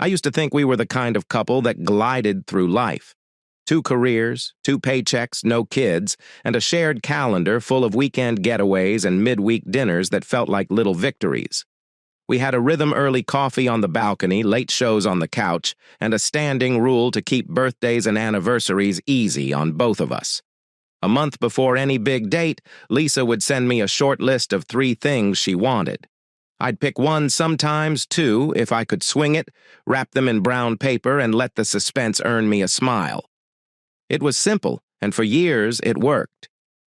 I used to think we were the kind of couple that glided through life. 2 careers, 2 paychecks, no kids, and a shared calendar full of weekend getaways and midweek dinners that felt like little victories. We had a rhythm-early coffee on the balcony, late shows on the couch, and a standing rule to keep birthdays and anniversaries easy on both of us. A month before any big date, Lisa would send me a short list of 3 things she wanted. I'd pick 1, sometimes 2, if I could swing it, wrap them in brown paper, and let the suspense earn me a smile. It was simple, and for years it worked.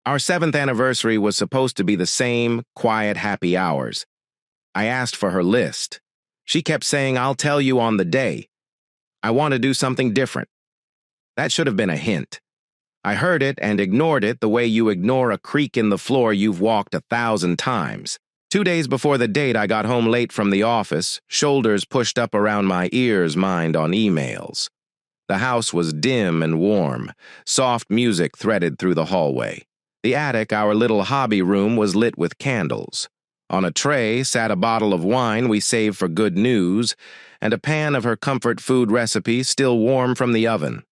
Our 7th anniversary was supposed to be the same quiet, happy hours. I asked for her list. She kept saying, "I'll tell you on the day." I want to do something different. That should have been a hint. I heard it and ignored it the way you ignore a creak in the floor you've walked 1,000 times. 2 days before the date, I got home late from the office, shoulders pushed up around my ears, mind on emails. The house was dim and warm. Soft music threaded through the hallway. The attic, our little hobby room, was lit with candles. On a tray sat a bottle of wine we saved for good news, and a pan of her comfort food recipe still warm from the oven.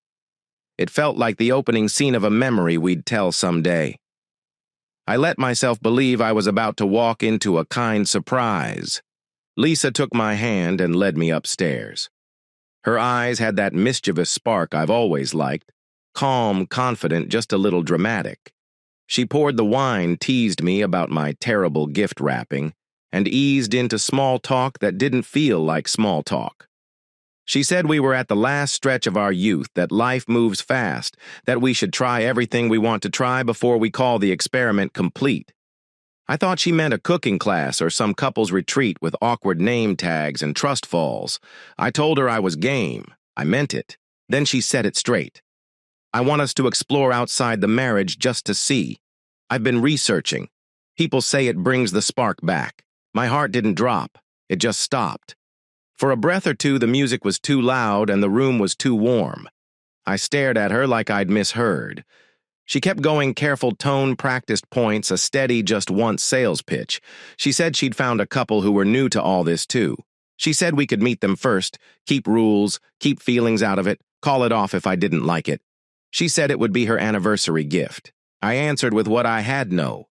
It felt like the opening scene of a memory we'd tell someday. I let myself believe I was about to walk into a kind surprise. Lisa took my hand and led me upstairs. Her eyes had that mischievous spark I've always liked, calm, confident, just a little dramatic. She poured the wine, teased me about my terrible gift wrapping, and eased into small talk that didn't feel like small talk. She said we were at the last stretch of our youth, that life moves fast, that we should try everything we want to try before we call the experiment complete. I thought she meant a cooking class or some couple's retreat with awkward name tags and trust falls. I told her I was game. I meant it. Then she said it straight. "I want us to explore outside the marriage just to see. I've been researching. People say it brings the spark back." My heart didn't drop. It just stopped. For a breath or two, the music was too loud and the room was too warm. I stared at her like I'd misheard. She kept going, careful tone, practiced points, a steady just once sales pitch. She said she'd found a couple who were new to all this too. She said we could meet them first, keep rules, keep feelings out of it, call it off if I didn't like it. She said it would be her anniversary gift. I answered with what I had no.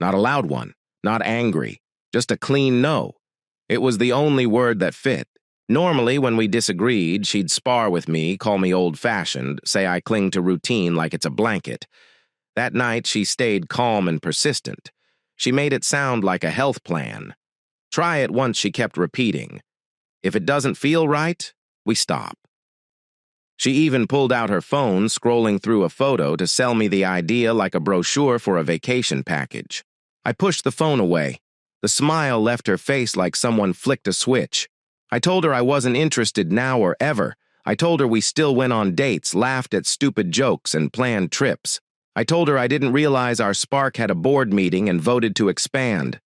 Not a loud one, not angry, just a clean no. It was the only word that fit. Normally, when we disagreed, she'd spar with me, call me old-fashioned, say I cling to routine like it's a blanket. That night, she stayed calm and persistent. She made it sound like a health plan. Try it once, she kept repeating. If it doesn't feel right, we stop. She even pulled out her phone, scrolling through a photo to sell me the idea like a brochure for a vacation package. I pushed the phone away. The smile left her face like someone flicked a switch. I told her I wasn't interested now or ever. I told her we still went on dates, laughed at stupid jokes, and planned trips. I told her I didn't realize our spark had a board meeting and voted to expand.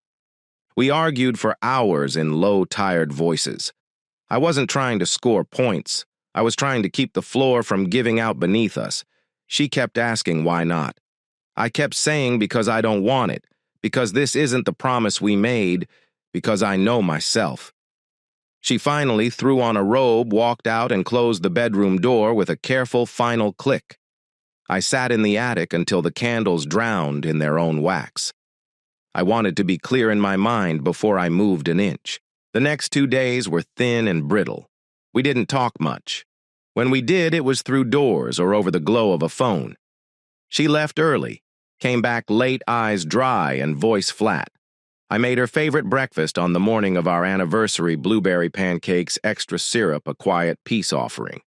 We argued for hours in low, tired voices. I wasn't trying to score points. I was trying to keep the floor from giving out beneath us. She kept asking why not. I kept saying because I don't want it, because this isn't the promise we made, because I know myself. She finally threw on a robe, walked out, and closed the bedroom door with a careful final click. I sat in the attic until the candles drowned in their own wax. I wanted to be clear in my mind before I moved an inch. The next 2 days were thin and brittle. We didn't talk much. When we did, it was through doors or over the glow of a phone. She left early, came back late, eyes dry and voice flat. I made her favorite breakfast on the morning of our anniversary, blueberry pancakes, extra syrup, a quiet peace offering.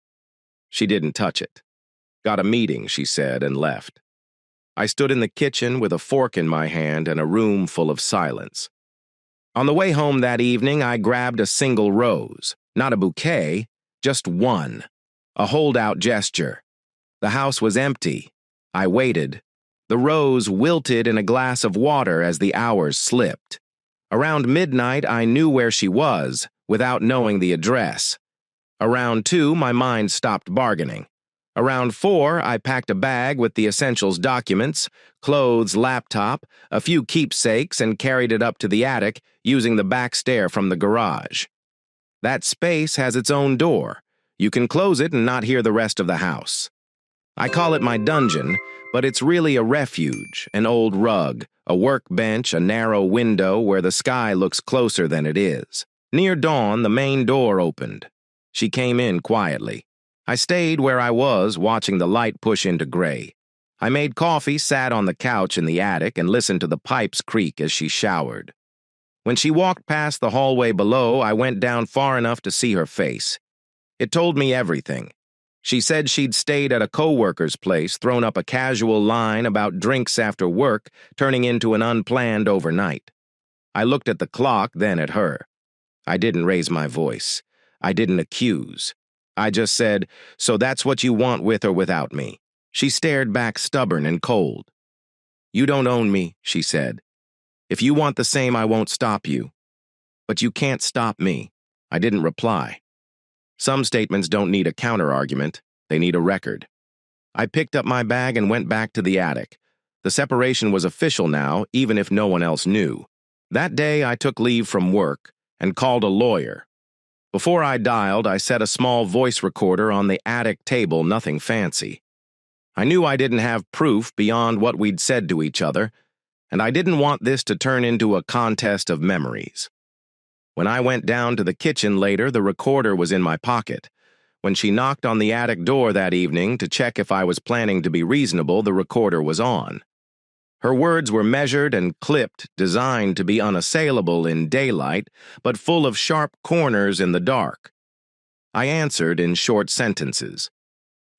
She didn't touch it. "Got a meeting," she said, and left. I stood in the kitchen with a fork in my hand and a room full of silence. On the way home that evening, I grabbed a single rose. Not a bouquet, just one. A holdout gesture. The house was empty. I waited. The rose wilted in a glass of water as the hours slipped. Around midnight, I knew where she was, without knowing the address. Around 2, my mind stopped bargaining. Around 4, I packed a bag with the essentials documents, clothes, laptop, a few keepsakes, and carried it up to the attic, using the back stair from the garage. That space has its own door. You can close it and not hear the rest of the house. I call it my dungeon, but it's really a refuge, an old rug, a workbench, a narrow window where the sky looks closer than it is. Near dawn, the main door opened. She came in quietly. I stayed where I was, watching the light push into gray. I made coffee, sat on the couch in the attic, and listened to the pipes creak as she showered. When she walked past the hallway below, I went down far enough to see her face. It told me everything. She said she'd stayed at a co-worker's place, thrown up a casual line about drinks after work, turning into an unplanned overnight. I looked at the clock, then at her. I didn't raise my voice. I didn't accuse. I just said, "So that's what you want with or without me?" She stared back, stubborn and cold. "You don't own me," she said. "If you want the same, I won't stop you. But you can't stop me." I didn't reply. Some statements don't need a counter-argument. They need a record. I picked up my bag and went back to the attic. The separation was official now, even if no one else knew. That day, I took leave from work and called a lawyer. Before I dialed, I set a small voice recorder on the attic table, nothing fancy. I knew I didn't have proof beyond what we'd said to each other, and I didn't want this to turn into a contest of memories. When I went down to the kitchen later, the recorder was in my pocket. When she knocked on the attic door that evening to check if I was planning to be reasonable, the recorder was on. Her words were measured and clipped, designed to be unassailable in daylight, but full of sharp corners in the dark. I answered in short sentences.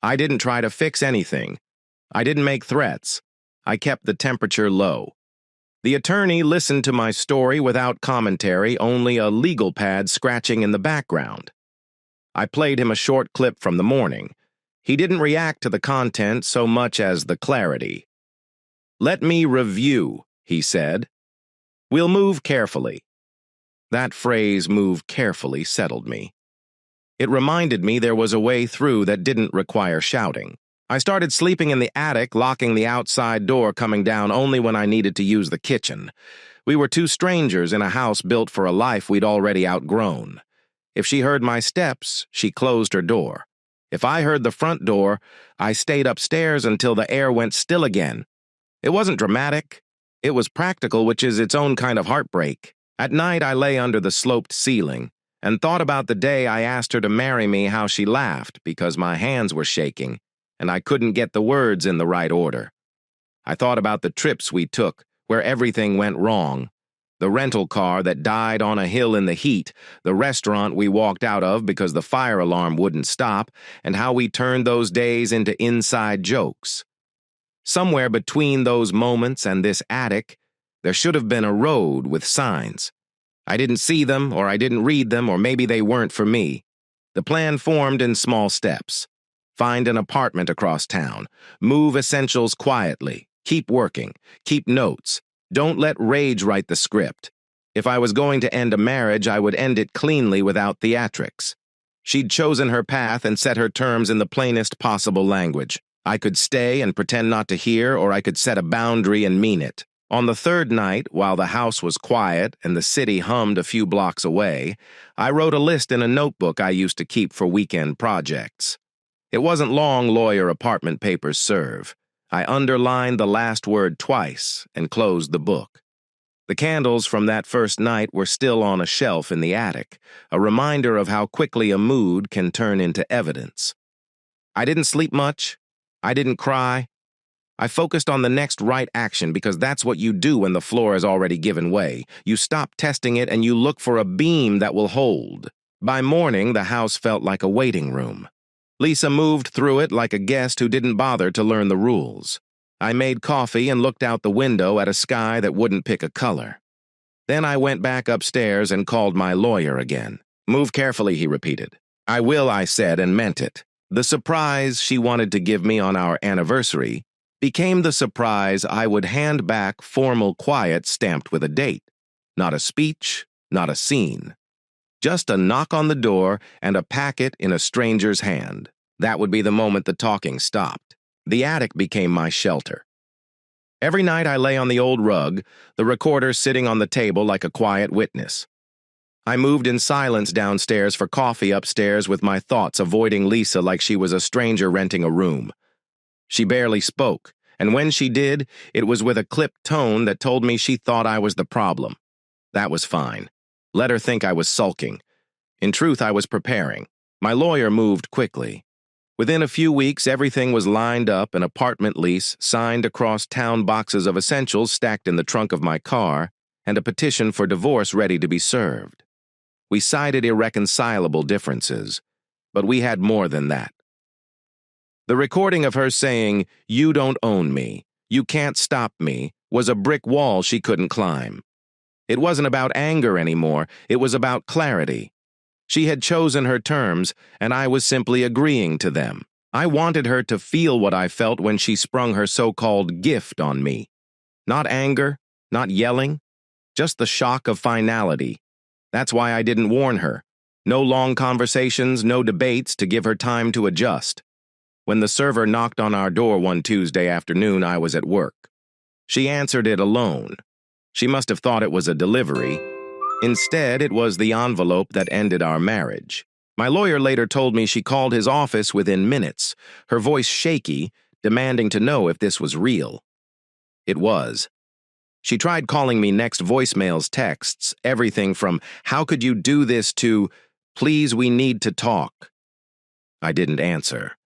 I didn't try to fix anything. I didn't make threats. I kept the temperature low. The attorney listened to my story without commentary, only a legal pad scratching in the background. I played him a short clip from the morning. He didn't react to the content so much as the clarity. "Let me review," he said. "We'll move carefully." That phrase, "move carefully," settled me. It reminded me there was a way through that didn't require shouting. I started sleeping in the attic, locking the outside door, coming down only when I needed to use the kitchen. We were two strangers in a house built for a life we'd already outgrown. If she heard my steps, she closed her door. If I heard the front door, I stayed upstairs until the air went still again. It wasn't dramatic. It was practical, which is its own kind of heartbreak. At night, I lay under the sloped ceiling and thought about the day I asked her to marry me, how she laughed because my hands were shaking and I couldn't get the words in the right order. I thought about the trips we took, where everything went wrong. The rental car that died on a hill in the heat, the restaurant we walked out of because the fire alarm wouldn't stop, and how we turned those days into inside jokes. Somewhere between those moments and this attic, there should have been a road with signs. I didn't see them, or I didn't read them, or maybe they weren't for me. The plan formed in small steps. Find an apartment across town. Move essentials quietly. Keep working. Keep notes. Don't let rage write the script. If I was going to end a marriage, I would end it cleanly without theatrics. She'd chosen her path and set her terms in the plainest possible language. I could stay and pretend not to hear, or I could set a boundary and mean it. On the third night, while the house was quiet and the city hummed a few blocks away, I wrote a list in a notebook I used to keep for weekend projects. It wasn't long, lawyer apartment papers serve. I underlined the last word twice and closed the book. The candles from that first night were still on a shelf in the attic, a reminder of how quickly a mood can turn into evidence. I didn't sleep much. I didn't cry. I focused on the next right action because that's what you do when the floor has already given way. You stop testing it and you look for a beam that will hold. By morning, the house felt like a waiting room. Lisa moved through it like a guest who didn't bother to learn the rules. I made coffee and looked out the window at a sky that wouldn't pick a color. Then I went back upstairs and called my lawyer again. "Move carefully," he repeated. "I will," I said, and meant it. The surprise she wanted to give me on our anniversary became the surprise I would hand back, formal quiet stamped with a date. Not a speech, not a scene. Just a knock on the door and a packet in a stranger's hand. That would be the moment the talking stopped. The attic became my shelter. Every night I lay on the old rug, the recorder sitting on the table like a quiet witness. I moved in silence downstairs for coffee upstairs with my thoughts avoiding Lisa like she was a stranger renting a room. She barely spoke, and when she did, it was with a clipped tone that told me she thought I was the problem. That was fine. Let her think I was sulking. In truth, I was preparing. My lawyer moved quickly. Within a few weeks, everything was lined up, an apartment lease, signed across town boxes of essentials stacked in the trunk of my car, and a petition for divorce ready to be served. We cited irreconcilable differences, but we had more than that. The recording of her saying, "You don't own me, you can't stop me," was a brick wall she couldn't climb. It wasn't about anger anymore, it was about clarity. She had chosen her terms, and I was simply agreeing to them. I wanted her to feel what I felt when she sprung her so-called gift on me. Not anger, not yelling, just the shock of finality. That's why I didn't warn her. No long conversations, no debates to give her time to adjust. When the server knocked on our door one Tuesday afternoon, I was at work. She answered it alone. She must have thought it was a delivery. Instead, it was the envelope that ended our marriage. My lawyer later told me she called his office within minutes, her voice shaky, demanding to know if this was real. It was. She tried calling me next voicemails, texts, everything from, "How could you do this?" to, "Please, we need to talk." I didn't answer.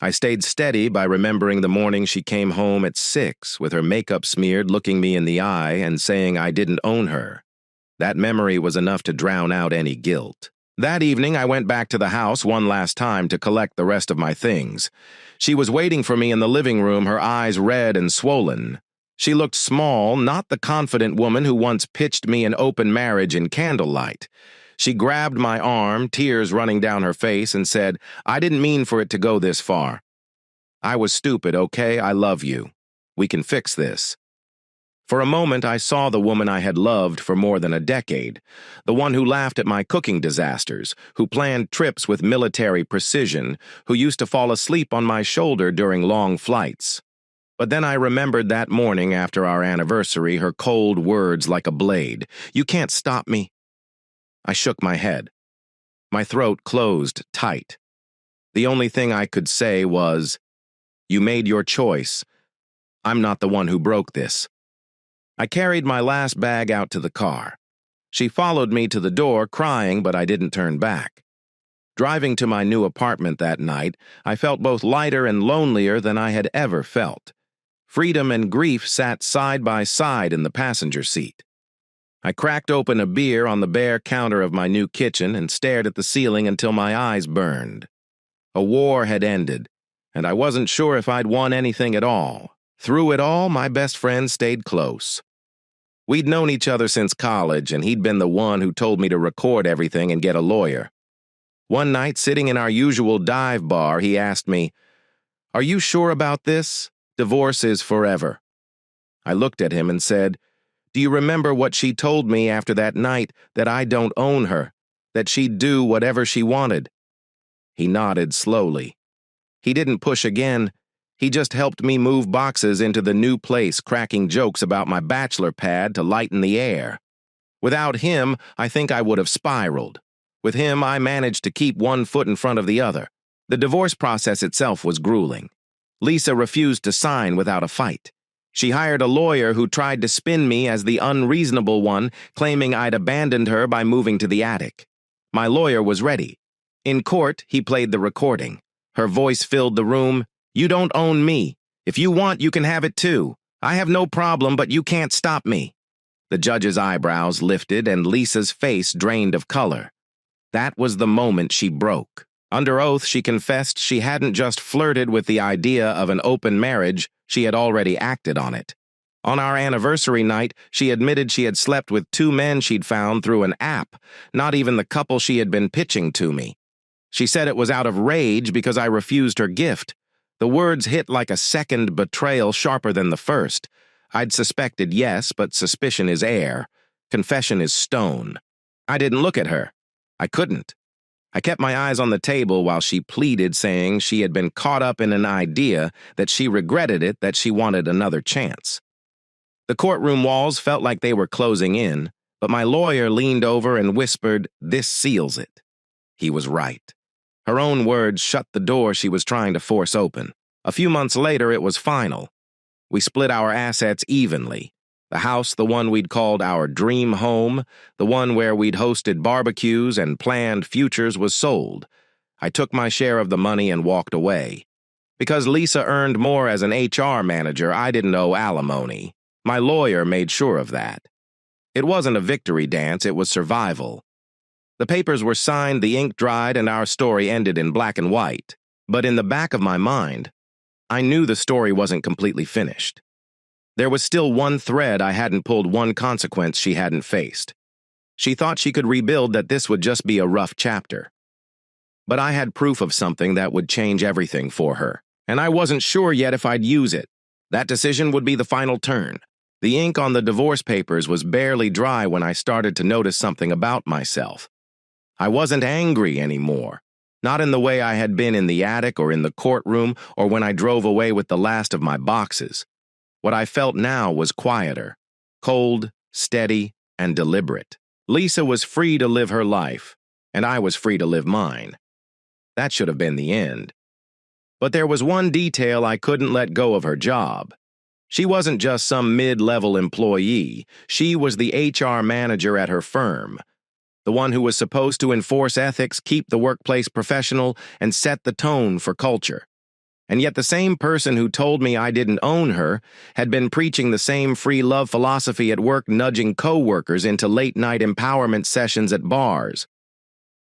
I stayed steady by remembering the morning she came home at 6 with her makeup smeared, looking me in the eye and saying I didn't own her. That memory was enough to drown out any guilt. That evening, I went back to the house one last time to collect the rest of my things. She was waiting for me in the living room, her eyes red and swollen. She looked small, not the confident woman who once pitched me an open marriage in candlelight. She grabbed my arm, tears running down her face, and said, "I didn't mean for it to go this far. I was stupid, okay? I love you. We can fix this." For a moment, I saw the woman I had loved for more than a decade, the one who laughed at my cooking disasters, who planned trips with military precision, who used to fall asleep on my shoulder during long flights. But then I remembered that morning after our anniversary, her cold words like a blade. "You can't stop me." I shook my head. My throat closed tight. The only thing I could say was, "You made your choice. I'm not the one who broke this." I carried my last bag out to the car. She followed me to the door, crying, but I didn't turn back. Driving to my new apartment that night, I felt both lighter and lonelier than I had ever felt. Freedom and grief sat side by side in the passenger seat. I cracked open a beer on the bare counter of my new kitchen and stared at the ceiling until my eyes burned. A war had ended, and I wasn't sure if I'd won anything at all. Through it all, my best friend stayed close. We'd known each other since college, and he'd been the one who told me to record everything and get a lawyer. One night, sitting in our usual dive bar, he asked me, "Are you sure about this? Divorce is forever." I looked at him and said, "Do you remember what she told me after that night, that I don't own her, that she'd do whatever she wanted?" He nodded slowly. He didn't push again. He just helped me move boxes into the new place, cracking jokes about my bachelor pad to lighten the air. Without him, I think I would have spiraled. With him, I managed to keep one foot in front of the other. The divorce process itself was grueling. Lisa refused to sign without a fight. She hired a lawyer who tried to spin me as the unreasonable one, claiming I'd abandoned her by moving to the attic. My lawyer was ready. In court, he played the recording. Her voice filled the room. "You don't own me. If you want, you can have it too. I have no problem, but you can't stop me." The judge's eyebrows lifted and Lisa's face drained of color. That was the moment she broke. Under oath, she confessed she hadn't just flirted with the idea of an open marriage, she had already acted on it. On our anniversary night, she admitted she had slept with 2 men she'd found through an app, not even the couple she had been pitching to me. She said it was out of rage because I refused her gift. The words hit like a second betrayal sharper than the first. I'd suspected yes, but suspicion is air. Confession is stone. I didn't look at her. I couldn't. I kept my eyes on the table while she pleaded, saying she had been caught up in an idea, that she regretted it, that she wanted another chance. The courtroom walls felt like they were closing in, But my lawyer leaned over and whispered, "This seals it." He was right. Her own words shut the door she was trying to force open. A few months later, it was final. We split our assets evenly. The house, the one we'd called our dream home, the one where we'd hosted barbecues and planned futures, was sold. I took my share of the money and walked away. Because Lisa earned more as an HR manager, I didn't owe alimony. My lawyer made sure of that. It wasn't a victory dance, it was survival. The papers were signed, the ink dried, and our story ended in black and white. But in the back of my mind, I knew the story wasn't completely finished. There was still one thread I hadn't pulled, one consequence she hadn't faced. She thought she could rebuild, that this would just be a rough chapter. But I had proof of something that would change everything for her, and I wasn't sure yet if I'd use it. That decision would be the final turn. The ink on the divorce papers was barely dry when I started to notice something about myself. I wasn't angry anymore. Not in the way I had been in the attic or in the courtroom or when I drove away with the last of my boxes. What I felt now was quieter, cold, steady, and deliberate. Lisa was free to live her life, and I was free to live mine. That should have been the end. But there was one detail I couldn't let go of: her job. She wasn't just some mid-level employee. She was the HR manager at her firm, the one who was supposed to enforce ethics, keep the workplace professional, and set the tone for culture. And yet the same person who told me I didn't own her had been preaching the same free love philosophy at work, nudging co-workers into late-night empowerment sessions at bars.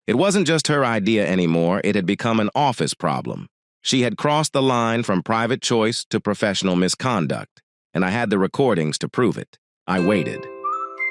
It wasn't just her idea anymore, it had become an office problem. She had crossed the line from private choice to professional misconduct, and I had the recordings to prove it. I waited.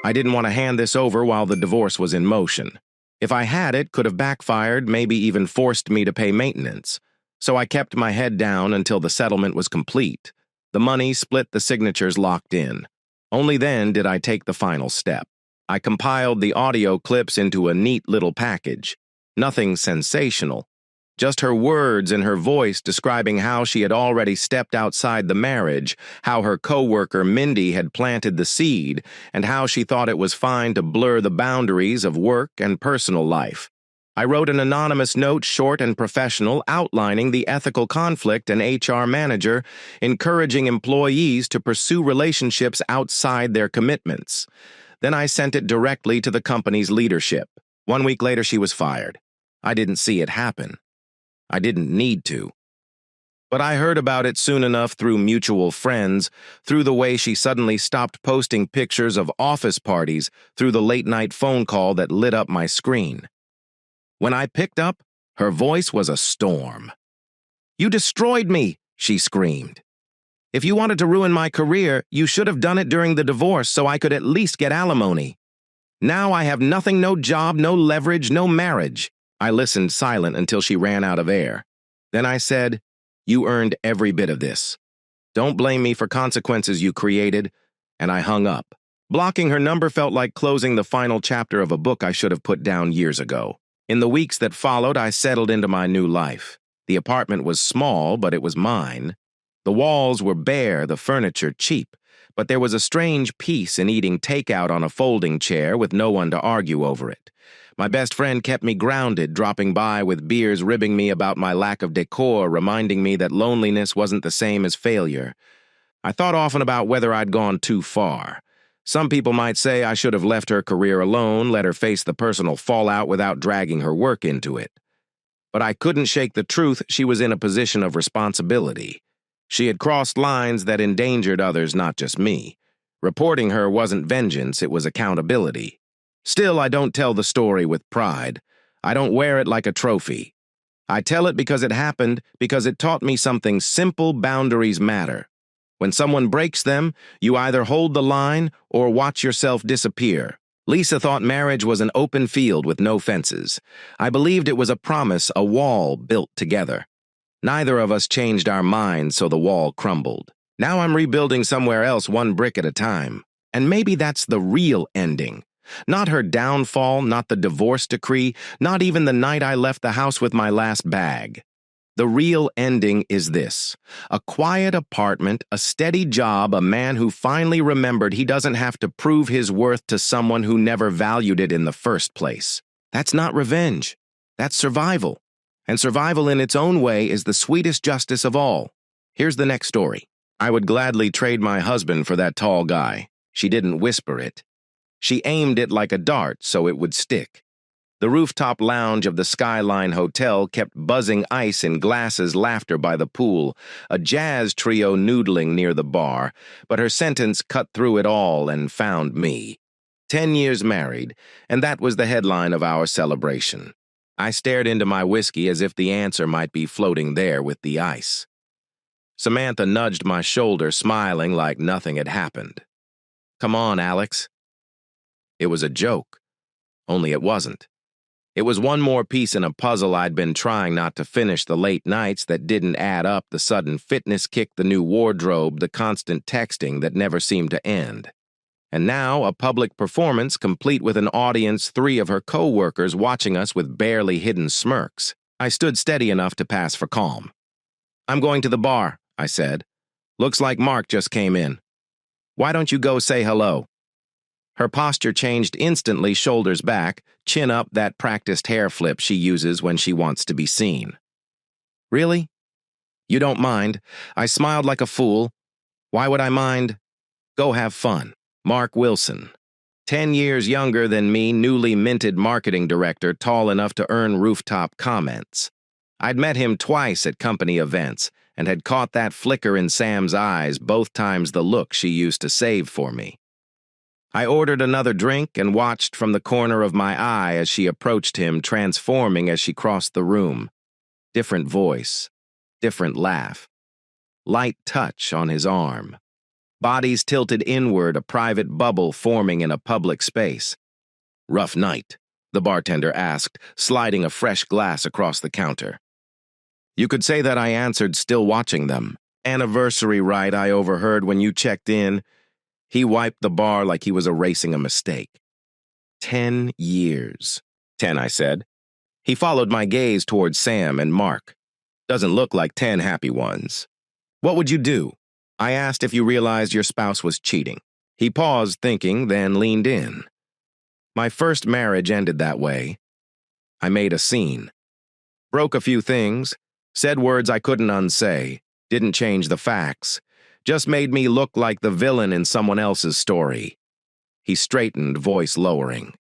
I didn't want to hand this over while the divorce was in motion. If I had, it could have backfired, maybe even forced me to pay maintenance. So I kept my head down until the settlement was complete. The money split, the signatures locked in. Only then did I take the final step. I compiled the audio clips into a neat little package. Nothing sensational. Just her words and her voice describing how she had already stepped outside the marriage, how her coworker Mindy had planted the seed, and how she thought it was fine to blur the boundaries of work and personal life. I wrote an anonymous note, short and professional, outlining the ethical conflict an HR manager, encouraging employees to pursue relationships outside their commitments. Then I sent it directly to the company's leadership. 1 week later, she was fired. I didn't see it happen. I didn't need to. But I heard about it soon enough through mutual friends, through the way she suddenly stopped posting pictures of office parties, through the late-night phone call that lit up my screen. When I picked up, her voice was a storm. "You destroyed me," she screamed. "If you wanted to ruin my career, you should have done it during the divorce so I could at least get alimony. Now I have nothing, no job, no leverage, no marriage." I listened silent until she ran out of air. Then I said, "You earned every bit of this. Don't blame me for consequences you created," and I hung up. Blocking her number felt like closing the final chapter of a book I should have put down years ago. In the weeks that followed, I settled into my new life. The apartment was small, but it was mine. The walls were bare, the furniture cheap, but there was a strange peace in eating takeout on a folding chair with no one to argue over it. My best friend kept me grounded, dropping by with beers, ribbing me about my lack of decor, reminding me that loneliness wasn't the same as failure. I thought often about whether I'd gone too far. Some people might say I should have left her career alone, let her face the personal fallout without dragging her work into it. But I couldn't shake the truth: she was in a position of responsibility. She had crossed lines that endangered others, not just me. Reporting her wasn't vengeance, it was accountability. Still, I don't tell the story with pride. I don't wear it like a trophy. I tell it because it happened, because it taught me something simple: boundaries matter. When someone breaks them, you either hold the line or watch yourself disappear. Lisa thought marriage was an open field with no fences. I believed it was a promise, a wall built together. Neither of us changed our minds, so the wall crumbled. Now I'm rebuilding somewhere else, one brick at a time. And maybe that's the real ending. Not her downfall, not the divorce decree, not even the night I left the house with my last bag. The real ending is this: a quiet apartment, a steady job, a man who finally remembered he doesn't have to prove his worth to someone who never valued it in the first place. That's not revenge. That's survival. And survival in its own way is the sweetest justice of all. Here's the next story. I would gladly trade my husband for that tall guy. She didn't whisper it. She aimed it like a dart so it would stick. The rooftop lounge of the Skyline Hotel kept buzzing ice in glasses, laughter by the pool, a jazz trio noodling near the bar, but her sentence cut through it all and found me. 10 years married, and that was the headline of our celebration. I stared into my whiskey as if the answer might be floating there with the ice. Samantha nudged my shoulder, smiling like nothing had happened. "Come on, Alex." It was a joke, only it wasn't. It was one more piece in a puzzle I'd been trying not to finish, the late nights that didn't add up, the sudden fitness kick, the new wardrobe, the constant texting that never seemed to end. And now a public performance complete with an audience, 3 of her co-workers watching us with barely hidden smirks. I stood steady enough to pass for calm. "I'm going to the bar," I said. "Looks like Mark just came in. Why don't you go say hello?" Her posture changed instantly, shoulders back, chin up, that practiced hair flip she uses when she wants to be seen. "Really? You don't mind?" I smiled like a fool. "Why would I mind? Go have fun." Mark Wilson, 10 years younger than me, newly minted marketing director, tall enough to earn rooftop comments. I'd met him twice at company events and had caught that flicker in Sam's eyes, both times the look she used to save for me. I ordered another drink and watched from the corner of my eye as she approached him, transforming as she crossed the room. Different voice, different laugh. Light touch on his arm. Bodies tilted inward, a private bubble forming in a public space. "Rough night?" the bartender asked, sliding a fresh glass across the counter. You could say that I answered, still watching them. "Anniversary, right, I overheard when you checked in." He wiped the bar like he was erasing a mistake. 10 years. 10, I said. He followed my gaze towards Sam and Mark. "Doesn't look like 10 happy ones." "What would you do?" I asked if you realized your spouse was cheating. He paused, thinking, then leaned in. "My first marriage ended that way. I made a scene. Broke a few things, said words I couldn't unsay, didn't change the facts. Just made me look like the villain in someone else's story." He straightened, voice lowering.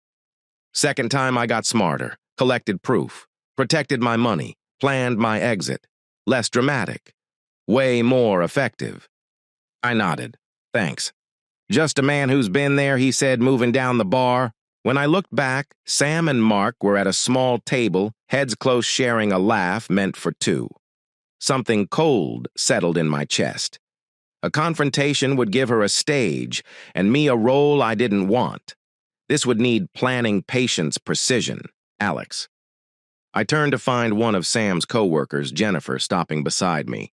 "Second time I got smarter, collected proof, protected my money, planned my exit. Less dramatic, way more effective." I nodded. "Thanks." "Just a man who's been there," he said, moving down the bar. When I looked back, Sam and Mark were at a small table, heads close, sharing a laugh meant for 2. Something cold settled in my chest. A confrontation would give her a stage, and me a role I didn't want. This would need planning, patience, precision. Alex. I turned to find one of Sam's co-workers, Jennifer, stopping beside me.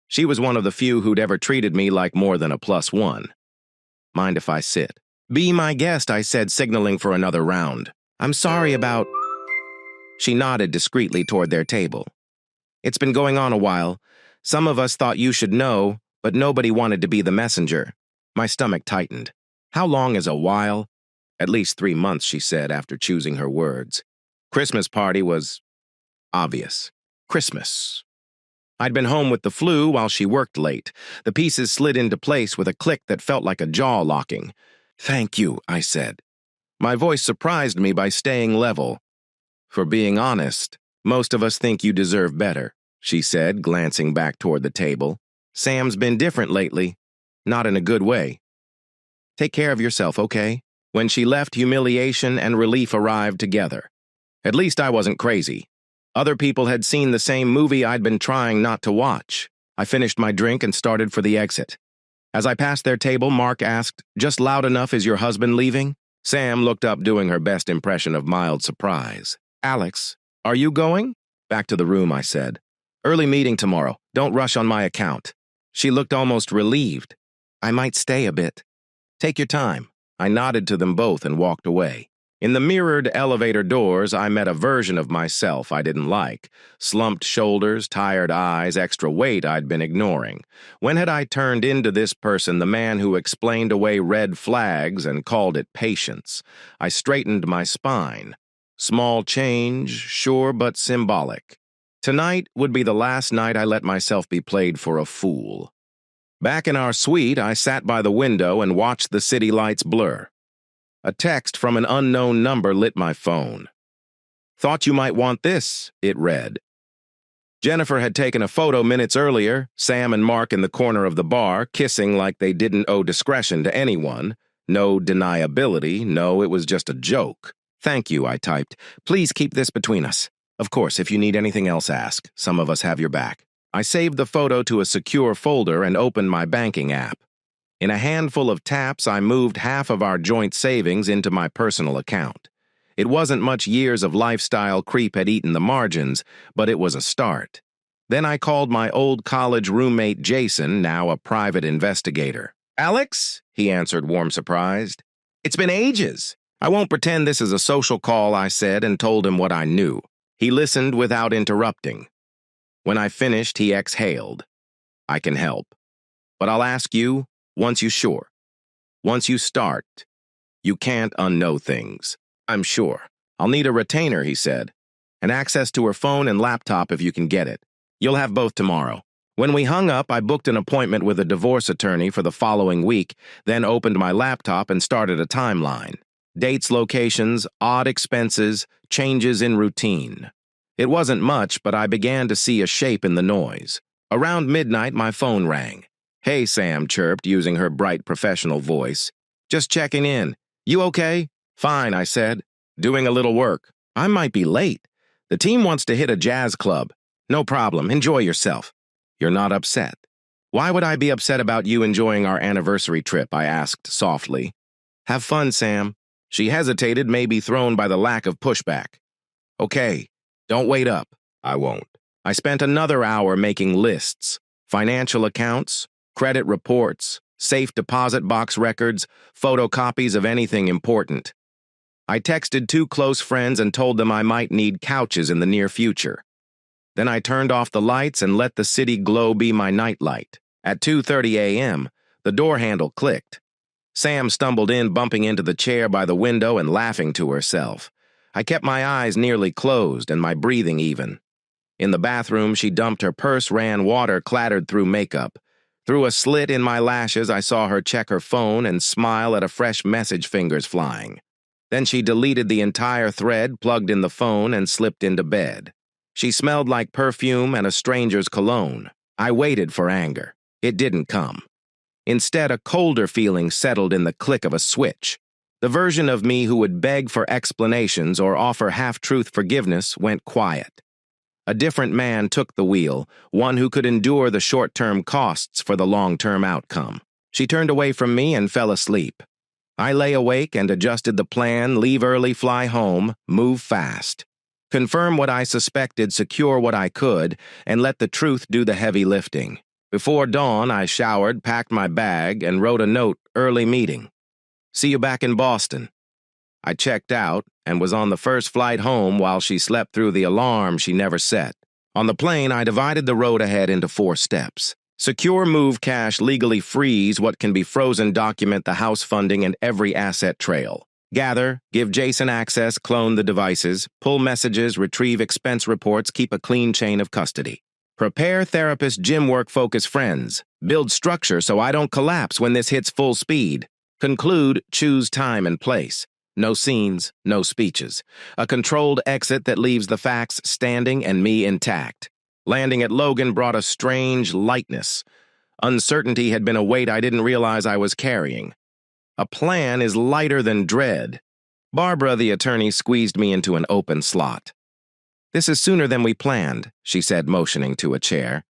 She was one of the few who'd ever treated me like more than a +1. "Mind if I sit?" "Be my guest," I said, signaling for another round. "I'm sorry about—" She nodded discreetly toward their table. "It's been going on a while. Some of us thought you should know, but nobody wanted to be the messenger." My stomach tightened. "How long is a while?" "At least 3 months," she said after choosing her words. Christmas party was obvious. Christmas. I'd been home with the flu while she worked late. The pieces slid into place with a click that felt like a jaw locking. "Thank you," I said. My voice surprised me by staying level. "For being honest, most of us think you deserve better," she said, glancing back toward the table. "Sam's been different lately. Not in a good way. Take care of yourself, okay?" When she left, humiliation and relief arrived together. At least I wasn't crazy. Other people had seen the same movie I'd been trying not to watch. I finished my drink and started for the exit. As I passed their table, Mark asked, "Just loud enough, is your husband leaving?" Sam looked up, doing her best impression of mild surprise. "Alex, are you going?" "Back to the room," I said. "Early meeting tomorrow. Don't rush on my account." She looked almost relieved. "I might stay a bit." "Take your time." I nodded to them both and walked away. In the mirrored elevator doors, I met a version of myself I didn't like. Slumped shoulders, tired eyes, extra weight I'd been ignoring. When had I turned into this person, the man who explained away red flags and called it patience? I straightened my spine. Small change, sure, but symbolic. Tonight would be the last night I let myself be played for a fool. Back in our suite, I sat by the window and watched the city lights blur. A text from an unknown number lit my phone. "Thought you might want this," it read. Jennifer had taken a photo minutes earlier, Sam and Mark in the corner of the bar, kissing like they didn't owe discretion to anyone. No deniability, no, it was just a joke. "Thank you," I typed. "Please keep this between us. Of course, if you need anything else, ask. Some of us have your back." I saved the photo to a secure folder and opened my banking app. In a handful of taps, I moved half of our joint savings into my personal account. It wasn't much years of lifestyle creep had eaten the margins, but it was a start. Then I called my old college roommate Jason, now a private investigator. "Alex?" he answered, warm surprised. "It's been ages." "I won't pretend this is a social call," I said, and told him what I knew. He listened without interrupting. When I finished, he exhaled. "I can help. But I'll ask you, once you sure. Once you start, you can't unknow things." "I'm sure. I'll need a retainer," he said, "and access to her phone and laptop if you can get it. You'll have both tomorrow." When we hung up, I booked an appointment with a divorce attorney for the following week, then opened my laptop and started a timeline. Dates, locations, odd expenses, changes in routine. It wasn't much, but I began to see a shape in the noise. Around midnight, my phone rang. "Hey," Sam chirped, using her bright professional voice. "Just checking in. You okay?" "Fine," I said. "Doing a little work. I might be late. The team wants to hit a jazz club." "No problem. Enjoy yourself." "You're not upset?" "Why would I be upset about you enjoying our anniversary trip?" I asked softly. "Have fun, Sam." She hesitated, maybe thrown by the lack of pushback. "Okay. Don't wait up." "I won't." I spent another hour making lists. Financial accounts, credit reports, safe deposit box records, photocopies of anything important. I texted 2 close friends and told them I might need couches in the near future. Then I turned off the lights and let the city glow be my nightlight. At 2:30 a.m., the door handle clicked. Sam stumbled in, bumping into the chair by the window and laughing to herself. I kept my eyes nearly closed and my breathing even. In the bathroom, she dumped her purse, ran water, clattered through makeup. Through a slit in my lashes, I saw her check her phone and smile at a fresh message, fingers flying. Then she deleted the entire thread, plugged in the phone, and slipped into bed. She smelled like perfume and a stranger's cologne. I waited for anger. It didn't come. Instead, a colder feeling settled in the click of a switch. The version of me who would beg for explanations or offer half-truth forgiveness went quiet. A different man took the wheel, one who could endure the short-term costs for the long-term outcome. She turned away from me and fell asleep. I lay awake and adjusted the plan: leave early, fly home, move fast. Confirm what I suspected, secure what I could, and let the truth do the heavy lifting. Before dawn, I showered, packed my bag, and wrote a note: early meeting. See you back in Boston. I checked out and was on the first flight home while she slept through the alarm she never set. On the plane, I divided the road ahead into 4 steps. Secure, move cash, legally freeze what can be frozen, document the house funding and every asset trail. Gather, give Jason access, clone the devices, pull messages, retrieve expense reports, keep a clean chain of custody. Prepare therapist, gym work, focus friends. Build structure so I don't collapse when this hits full speed. Conclude, choose time and place. No scenes, no speeches. A controlled exit that leaves the facts standing and me intact. Landing at Logan brought a strange lightness. Uncertainty had been a weight I didn't realize I was carrying. A plan is lighter than dread. Barbara, the attorney, squeezed me into an open slot. "This is sooner than we planned," she said, motioning to a chair.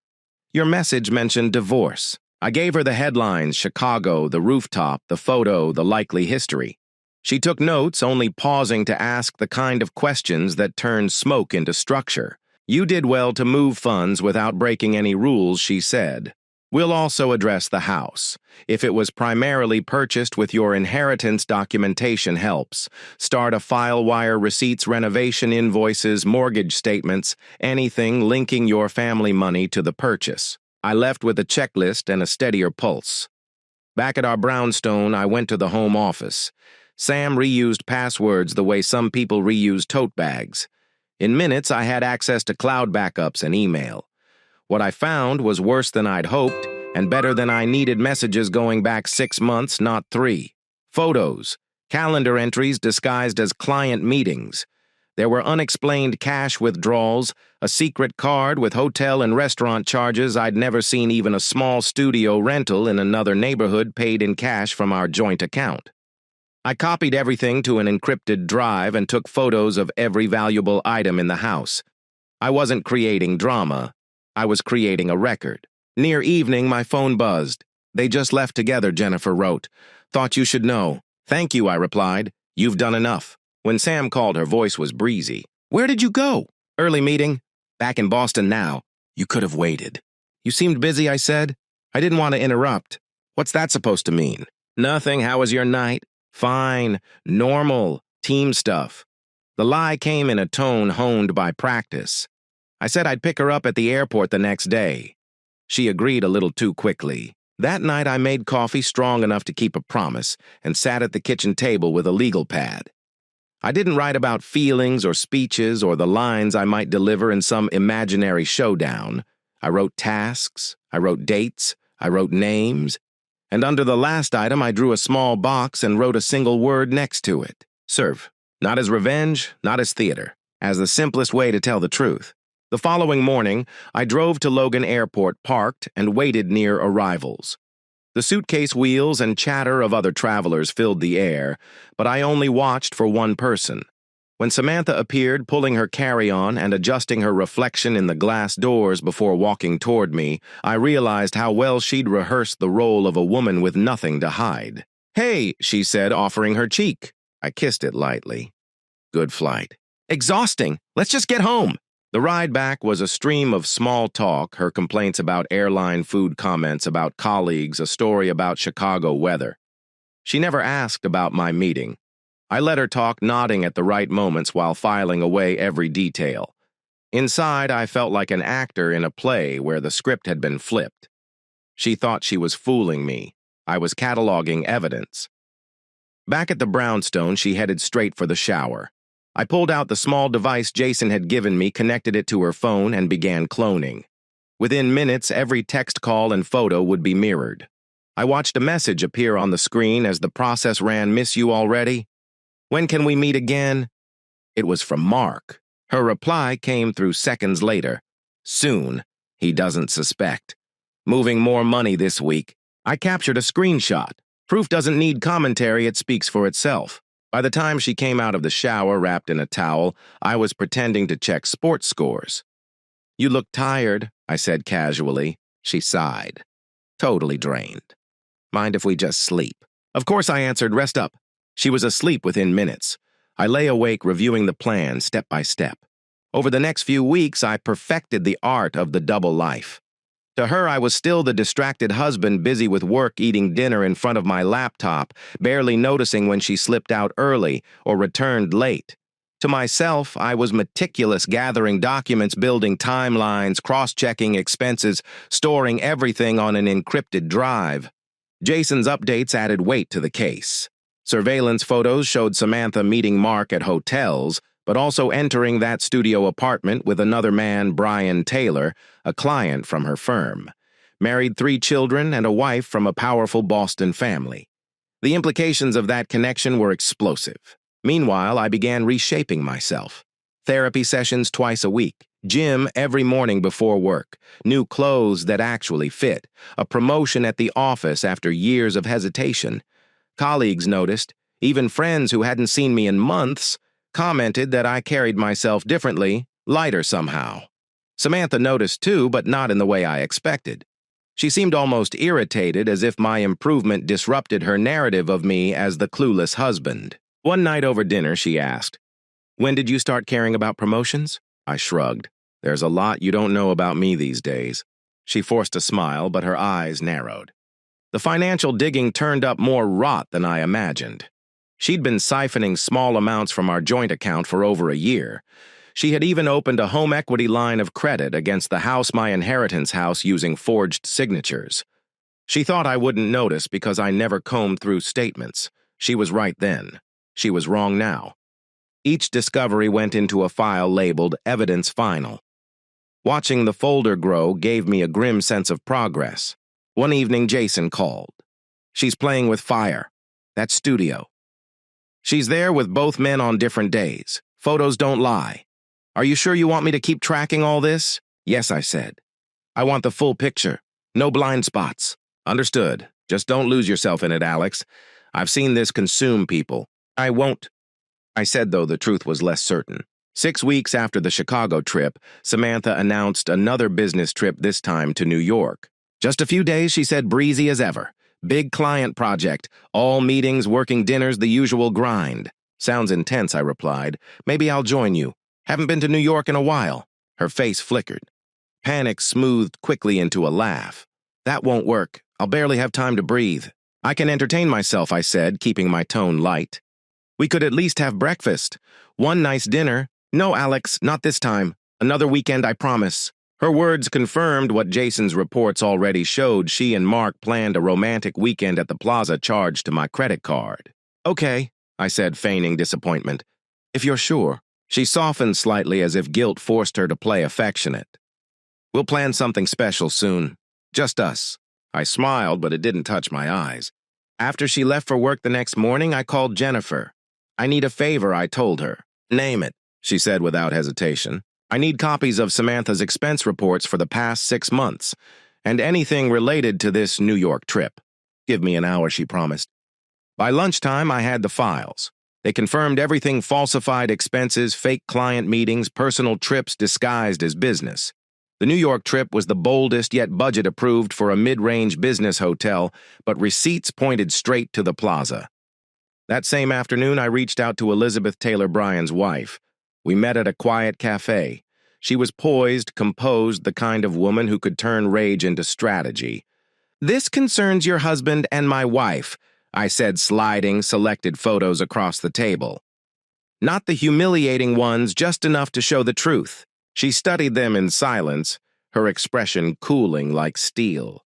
"Your message mentioned divorce." I gave her the headlines: Chicago, the rooftop, the photo, the likely history. She took notes, only pausing to ask the kind of questions that turned smoke into structure. "You did well to move funds without breaking any rules," she said. We'll also address the house. If it was primarily purchased with your inheritance, documentation helps. Start a file, wire receipts, renovation invoices, mortgage statements, anything linking your family money to the purchase. I left with a checklist and a steadier pulse. Back at our brownstone, I went to the home office. Sam reused passwords the way some people reuse tote bags. In minutes, I had access to cloud backups and email. What I found was worse than I'd hoped and better than I needed: messages going back 6 months, not 3. Photos, calendar entries disguised as client meetings. There were unexplained cash withdrawals, a secret card with hotel and restaurant charges I'd never seen, even a small studio rental in another neighborhood paid in cash from our joint account. I copied everything to an encrypted drive and took photos of every valuable item in the house. I wasn't creating drama. I was creating a record. Near evening, my phone buzzed. "They just left together," Jennifer wrote. "Thought you should know." "Thank you," I replied. "You've done enough." When Sam called, her voice was breezy. "Where did you go?" "Early meeting. Back in Boston now." "You could have waited." "You seemed busy," I said. I didn't want to interrupt. "What's that supposed to mean?" "Nothing. How was your night?" "Fine. Normal. Team stuff." The lie came in a tone honed by practice. I said I'd pick her up at the airport the next day. She agreed a little too quickly. That night I made coffee strong enough to keep a promise and sat at the kitchen table with a legal pad. I didn't write about feelings or speeches or the lines I might deliver in some imaginary showdown. I wrote tasks, I wrote dates, I wrote names, and under the last item I drew a small box and wrote a single word next to it. Serve. Not as revenge, not as theater, as the simplest way to tell the truth. The following morning, I drove to Logan Airport, parked, and waited near arrivals. The suitcase wheels and chatter of other travelers filled the air, but I only watched for one person. When Samantha appeared, pulling her carry-on and adjusting her reflection in the glass doors before walking toward me, I realized how well she'd rehearsed the role of a woman with nothing to hide. "Hey," she said, offering her cheek. I kissed it lightly. "Good flight." "Exhausting. Let's just get home." The ride back was a stream of small talk, her complaints about airline food, comments about colleagues, a story about Chicago weather. She never asked about my meeting. I let her talk, nodding at the right moments while filing away every detail. Inside, I felt like an actor in a play where the script had been flipped. She thought she was fooling me. I was cataloging evidence. Back at the brownstone, she headed straight for the shower. I pulled out the small device Jason had given me, connected it to her phone, and began cloning. Within minutes, every text call and photo would be mirrored. I watched a message appear on the screen as the process ran. "Miss you already? When can we meet again?" It was from Mark. Her reply came through seconds later. "Soon. He doesn't suspect. Moving more money this week." I captured a screenshot. Proof doesn't need commentary, it speaks for itself. By the time she came out of the shower wrapped in a towel, I was pretending to check sports scores. "You look tired," I said casually. She sighed. "Totally drained. Mind if we just sleep?" Of course, I answered. "Rest up." She was asleep within minutes. I lay awake reviewing the plan step by step. Over the next few weeks, I perfected the art of the double life. To her, I was still the distracted husband, busy with work, eating dinner in front of my laptop, barely noticing when she slipped out early or returned late. To myself, I was meticulous, gathering documents, building timelines, cross-checking expenses, storing everything on an encrypted drive. Jason's updates added weight to the case. Surveillance photos showed Samantha meeting Mark at hotels, but also entering that studio apartment with another man, Brian Taylor, a client from her firm. Married 3 children and a wife from a powerful Boston family. The implications of that connection were explosive. Meanwhile, I began reshaping myself. Therapy sessions twice a week, gym every morning before work, new clothes that actually fit, a promotion at the office after years of hesitation. Colleagues noticed, even friends who hadn't seen me in months, commented that I carried myself differently, lighter somehow. Samantha noticed too, but not in the way I expected. She seemed almost irritated, as if my improvement disrupted her narrative of me as the clueless husband. One night over dinner, she asked, "When did you start caring about promotions?" I shrugged. "There's a lot you don't know about me these days." She forced a smile, but her eyes narrowed. The financial digging turned up more rot than I imagined. She'd been siphoning small amounts from our joint account for over a year. She had even opened a home equity line of credit against the house my inheritance house using forged signatures. She thought I wouldn't notice because I never combed through statements. She was right then. She was wrong now. Each discovery went into a file labeled Evidence Final. Watching the folder grow gave me a grim sense of progress. One evening, Jason called. She's playing with fire. That's studio. She's there with both men on different days. Photos don't lie. Are you sure you want me to keep tracking all this? Yes, I said. I want the full picture. No blind spots. Understood. Just don't lose yourself in it, Alex. I've seen this consume people. I won't. I said, though the truth was less certain. 6 weeks after the Chicago trip, Samantha announced another business trip, this time to New York. Just a few days, she said, breezy as ever. Big client project. All meetings, working dinners, the usual grind. Sounds intense, I replied. Maybe I'll join you. Haven't been to New York in a while. Her face flickered. Panic smoothed quickly into a laugh. That won't work. I'll barely have time to breathe. I can entertain myself, I said, keeping my tone light. We could at least have breakfast. One nice dinner. No, Alex, not this time. Another weekend, I promise. Her words confirmed what Jason's reports already showed. She and Mark planned a romantic weekend at the plaza charged to my credit card. Okay, I said, feigning disappointment. If you're sure. She softened slightly as if guilt forced her to play affectionate. We'll plan something special soon. Just us. I smiled, but it didn't touch my eyes. After she left for work the next morning, I called Jennifer. I need a favor, I told her. Name it, she said without hesitation. I need copies of Samantha's expense reports for the past 6 months, and anything related to this New York trip. Give me an hour, she promised. By lunchtime, I had the files. They confirmed everything: falsified expenses, fake client meetings, personal trips disguised as business. The New York trip was the boldest yet budget-approved for a mid-range business hotel, but receipts pointed straight to the plaza. That same afternoon, I reached out to Elizabeth Taylor Bryan's wife. We met at a quiet cafe. She was poised, composed, the kind of woman who could turn rage into strategy. This concerns your husband and my wife, I said, sliding selected photos across the table. Not the humiliating ones, just enough to show the truth. She studied them in silence, her expression cooling like steel.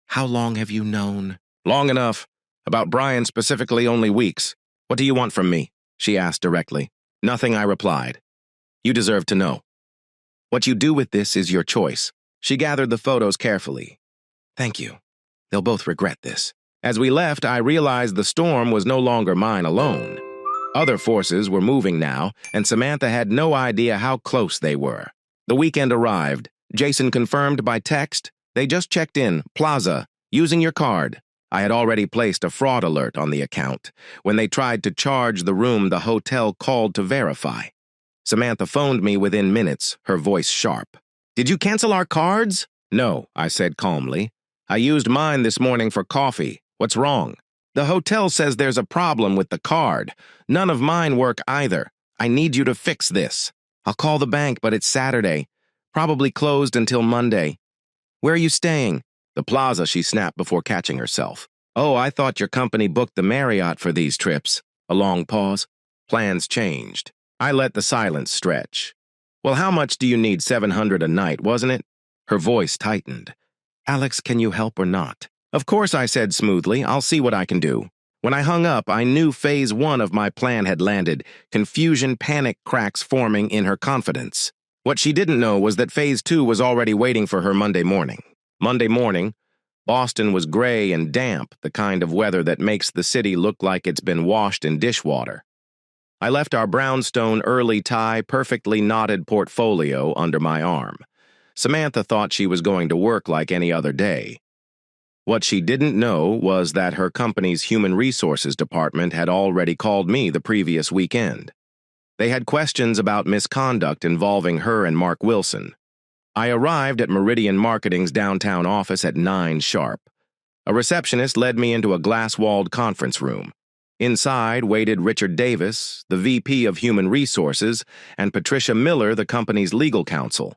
How long have you known? Long enough. About Brian specifically, only weeks. What do you want from me? She asked directly. Nothing, I replied. You deserve to know. What you do with this is your choice. She gathered the photos carefully. Thank you. They'll both regret this. As we left, I realized the storm was no longer mine alone. Other forces were moving now, and Samantha had no idea how close they were. The weekend arrived. Jason confirmed by text. They just checked in, plaza, using your card. I had already placed a fraud alert on the account. When they tried to charge the room, the hotel called to verify. Samantha phoned me within minutes, her voice sharp. Did you cancel our cards? No, I said calmly. I used mine this morning for coffee. What's wrong? The hotel says there's a problem with the card. None of mine work either. I need you to fix this. I'll call the bank, but it's Saturday. Probably closed until Monday. Where are you staying? The plaza, she snapped before catching herself. Oh, I thought your company booked the Marriott for these trips. A long pause. Plans changed. I let the silence stretch. Well, how much do you need? $700 a night, wasn't it? Her voice tightened. Alex, can you help or not? Of course, I said smoothly. I'll see what I can do. When I hung up, I knew phase 1 of my plan had landed, confusion, panic cracks forming in her confidence. What she didn't know was that phase 2 was already waiting for her Monday morning. Monday morning, Boston was gray and damp, the kind of weather that makes the city look like it's been washed in dishwater. I left our brownstone early tie, perfectly knotted portfolio under my arm. Samantha thought she was going to work like any other day. What she didn't know was that her company's human resources department had already called me the previous weekend. They had questions about misconduct involving her and Mark Wilson. I arrived at Meridian Marketing's downtown office at 9 sharp. A receptionist led me into a glass-walled conference room. Inside waited Richard Davis, the VP of Human Resources, and Patricia Miller, the company's legal counsel.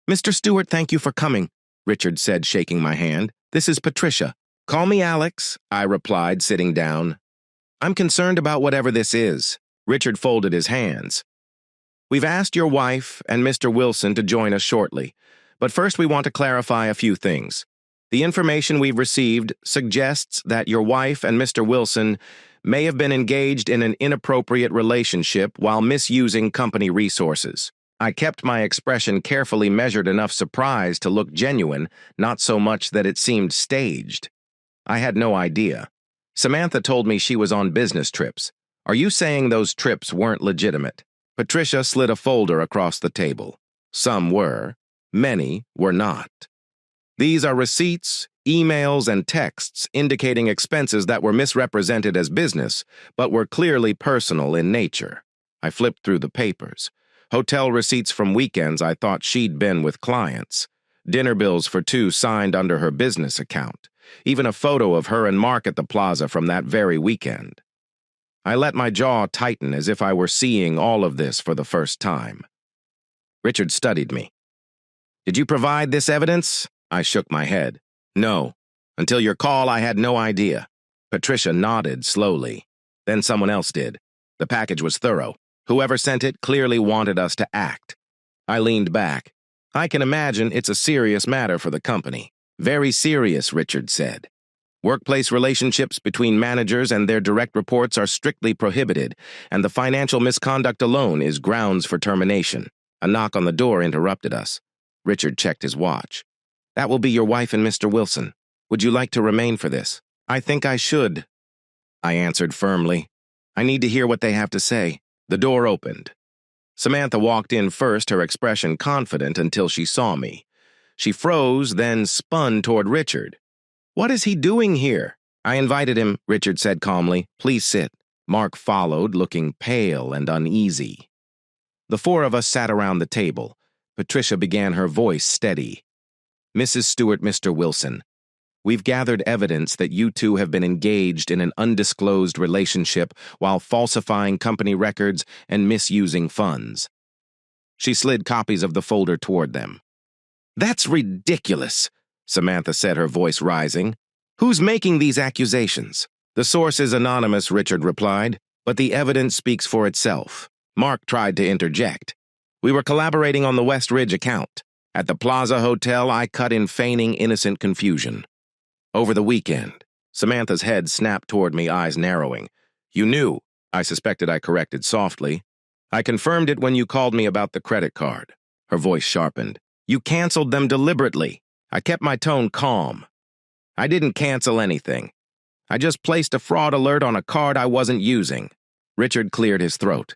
Mr. Stewart, thank you for coming. Richard said, shaking my hand. "This is Patricia." "Call me Alex," I replied, sitting down. "I'm concerned about whatever this is." Richard folded his hands. "We've asked your wife and Mr. Wilson to join us shortly, but first we want to clarify a few things. The information we've received suggests that your wife and Mr. Wilson may have been engaged in an inappropriate relationship while misusing company resources." I kept my expression carefully measured, enough surprise to look genuine, not so much that it seemed staged. I had no idea. "Samantha told me she was on business trips. Are you saying those trips weren't legitimate?" Patricia slid a folder across the table. "Some were. Many were not. These are receipts, emails, and texts indicating expenses that were misrepresented as business, but were clearly personal in nature." I flipped through the papers. Hotel receipts from weekends I thought she'd been with clients. Dinner bills for two signed under her business account. Even a photo of her and Mark at the plaza from that very weekend. I let my jaw tighten as if I were seeing all of this for the first time. Richard studied me. "Did you provide this evidence?" I shook my head. "No. Until your call, I had no idea." Patricia nodded slowly. "Then someone else did. The package was thorough. Whoever sent it clearly wanted us to act." I leaned back. "I can imagine it's a serious matter for the company." "Very serious," Richard said. "Workplace relationships between managers and their direct reports are strictly prohibited, and the financial misconduct alone is grounds for termination." A knock on the door interrupted us. Richard checked his watch. "That will be your wife and Mr. Wilson. Would you like to remain for this?" "I think I should," I answered firmly. "I need to hear what they have to say." The door opened. Samantha walked in first, her expression confident until she saw me. She froze, then spun toward Richard. "What is he doing here?" "I invited him," Richard said calmly. "Please sit." Mark followed, looking pale and uneasy. The four of us sat around the table. Patricia began, her voice steady. "Mrs. Stewart, Mr. Wilson, we've gathered evidence that you two have been engaged in an undisclosed relationship while falsifying company records and misusing funds." She slid copies of the folder toward them. "That's ridiculous," Samantha said, her voice rising. "Who's making these accusations?" "The source is anonymous," Richard replied, "but the evidence speaks for itself." Mark tried to interject. "We were collaborating on the West Ridge account. At the Plaza Hotel, I cut in feigning innocent confusion." "Over the weekend." Samantha's head snapped toward me, eyes narrowing. "You knew." I suspected I corrected softly. "I confirmed it when you called me about the credit card." Her voice sharpened. "You canceled them deliberately." I kept my tone calm. "I didn't cancel anything. I just placed a fraud alert on a card I wasn't using." Richard cleared his throat.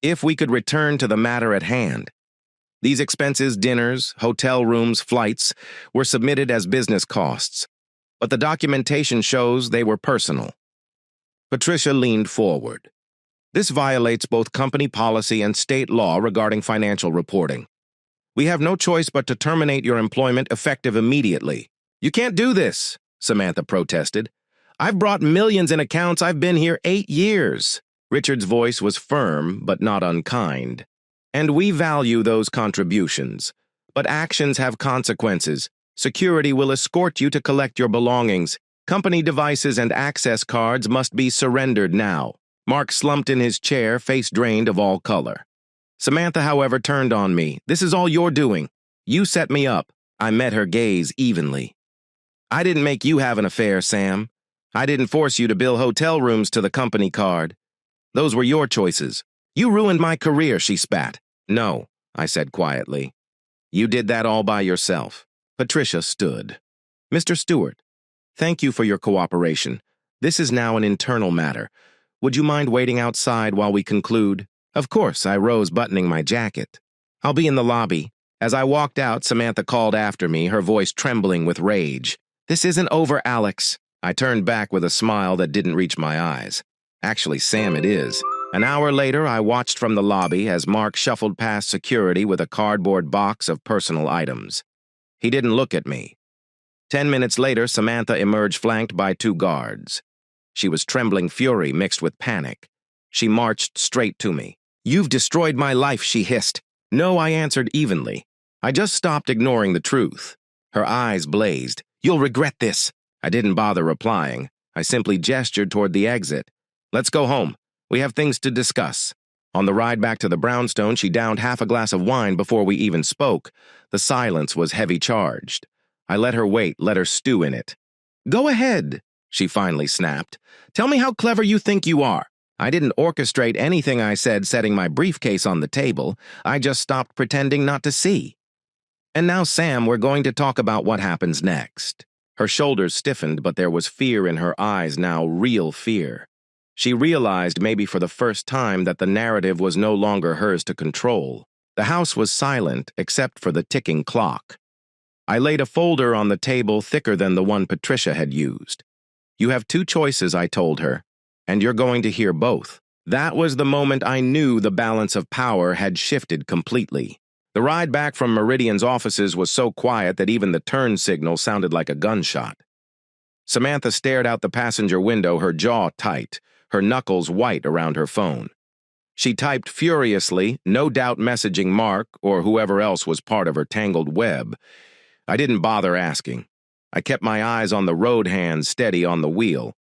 "If we could return to the matter at hand. These expenses, dinners, hotel rooms, flights, were submitted as business costs, but the documentation shows they were personal." Patricia leaned forward. "This violates both company policy and state law regarding financial reporting. We have no choice but to terminate your employment effective immediately." "You can't do this," Samantha protested. "I've brought millions in accounts. I've been here 8 years. Richard's voice was firm but not unkind. "And we value those contributions. But actions have consequences. Security will escort you to collect your belongings. Company devices and access cards must be surrendered now." Mark slumped in his chair, face drained of all color. Samantha, however, turned on me. "This is all your doing. You set me up." I met her gaze evenly. "I didn't make you have an affair, Sam. I didn't force you to bill hotel rooms to the company card. Those were your choices. You ruined my career," she spat. "No," I said quietly. "You did that all by yourself." Patricia stood. "Mr. Stewart, thank you for your cooperation. This is now an internal matter. Would you mind waiting outside while we conclude?" "Of course," I rose, buttoning my jacket. "I'll be in the lobby." As I walked out, Samantha called after me, her voice trembling with rage. "This isn't over, Alex." I turned back with a smile that didn't reach my eyes. "Actually, Sam, it is." An hour later, I watched from the lobby as Mark shuffled past security with a cardboard box of personal items. He didn't look at me. 10 minutes later, Samantha emerged flanked by 2 guards. She was trembling fury mixed with panic. She marched straight to me. "You've destroyed my life," she hissed. "No," I answered evenly. I just stopped ignoring the truth. Her eyes blazed. "You'll regret this." I didn't bother replying. I simply gestured toward the exit. "Let's go home. We have things to discuss." On the ride back to the brownstone, she downed half a glass of wine before we even spoke. The silence was heavy-charged. I let her wait, let her stew in it. "Go ahead," she finally snapped. "Tell me how clever you think you are." I didn't orchestrate anything I said setting my briefcase on the table. I just stopped pretending not to see. "And now, Sam, we're going to talk about what happens next." Her shoulders stiffened, but there was fear in her eyes now, real fear. She realized, maybe for the first time, that the narrative was no longer hers to control. The house was silent, except for the ticking clock. I laid a folder on the table thicker than the one Patricia had used. "You have two choices," I told her, "and you're going to hear both." That was the moment I knew the balance of power had shifted completely. The ride back from Meridian's offices was so quiet that even the turn signal sounded like a gunshot. Samantha stared out the passenger window, her jaw tight, her knuckles white around her phone. She typed furiously, no doubt messaging Mark or whoever else was part of her tangled web. I didn't bother asking. I kept my eyes on the road hand steady on the wheel.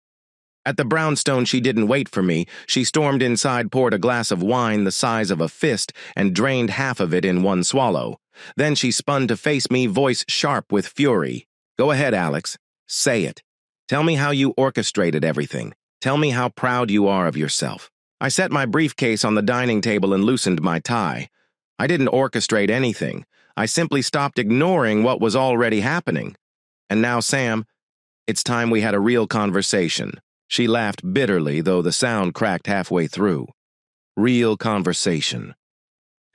At the brownstone, she didn't wait for me. She stormed inside, poured a glass of wine the size of a fist, and drained half of it in one swallow. Then she spun to face me, voice sharp with fury. "Go ahead, Alex. Say it. Tell me how you orchestrated everything. Tell me how proud you are of yourself." I set my briefcase on the dining table and loosened my tie. I didn't orchestrate anything. I simply stopped ignoring what was already happening. "And now, Sam, it's time we had a real conversation." She laughed bitterly, though the sound cracked halfway through. "Real conversation.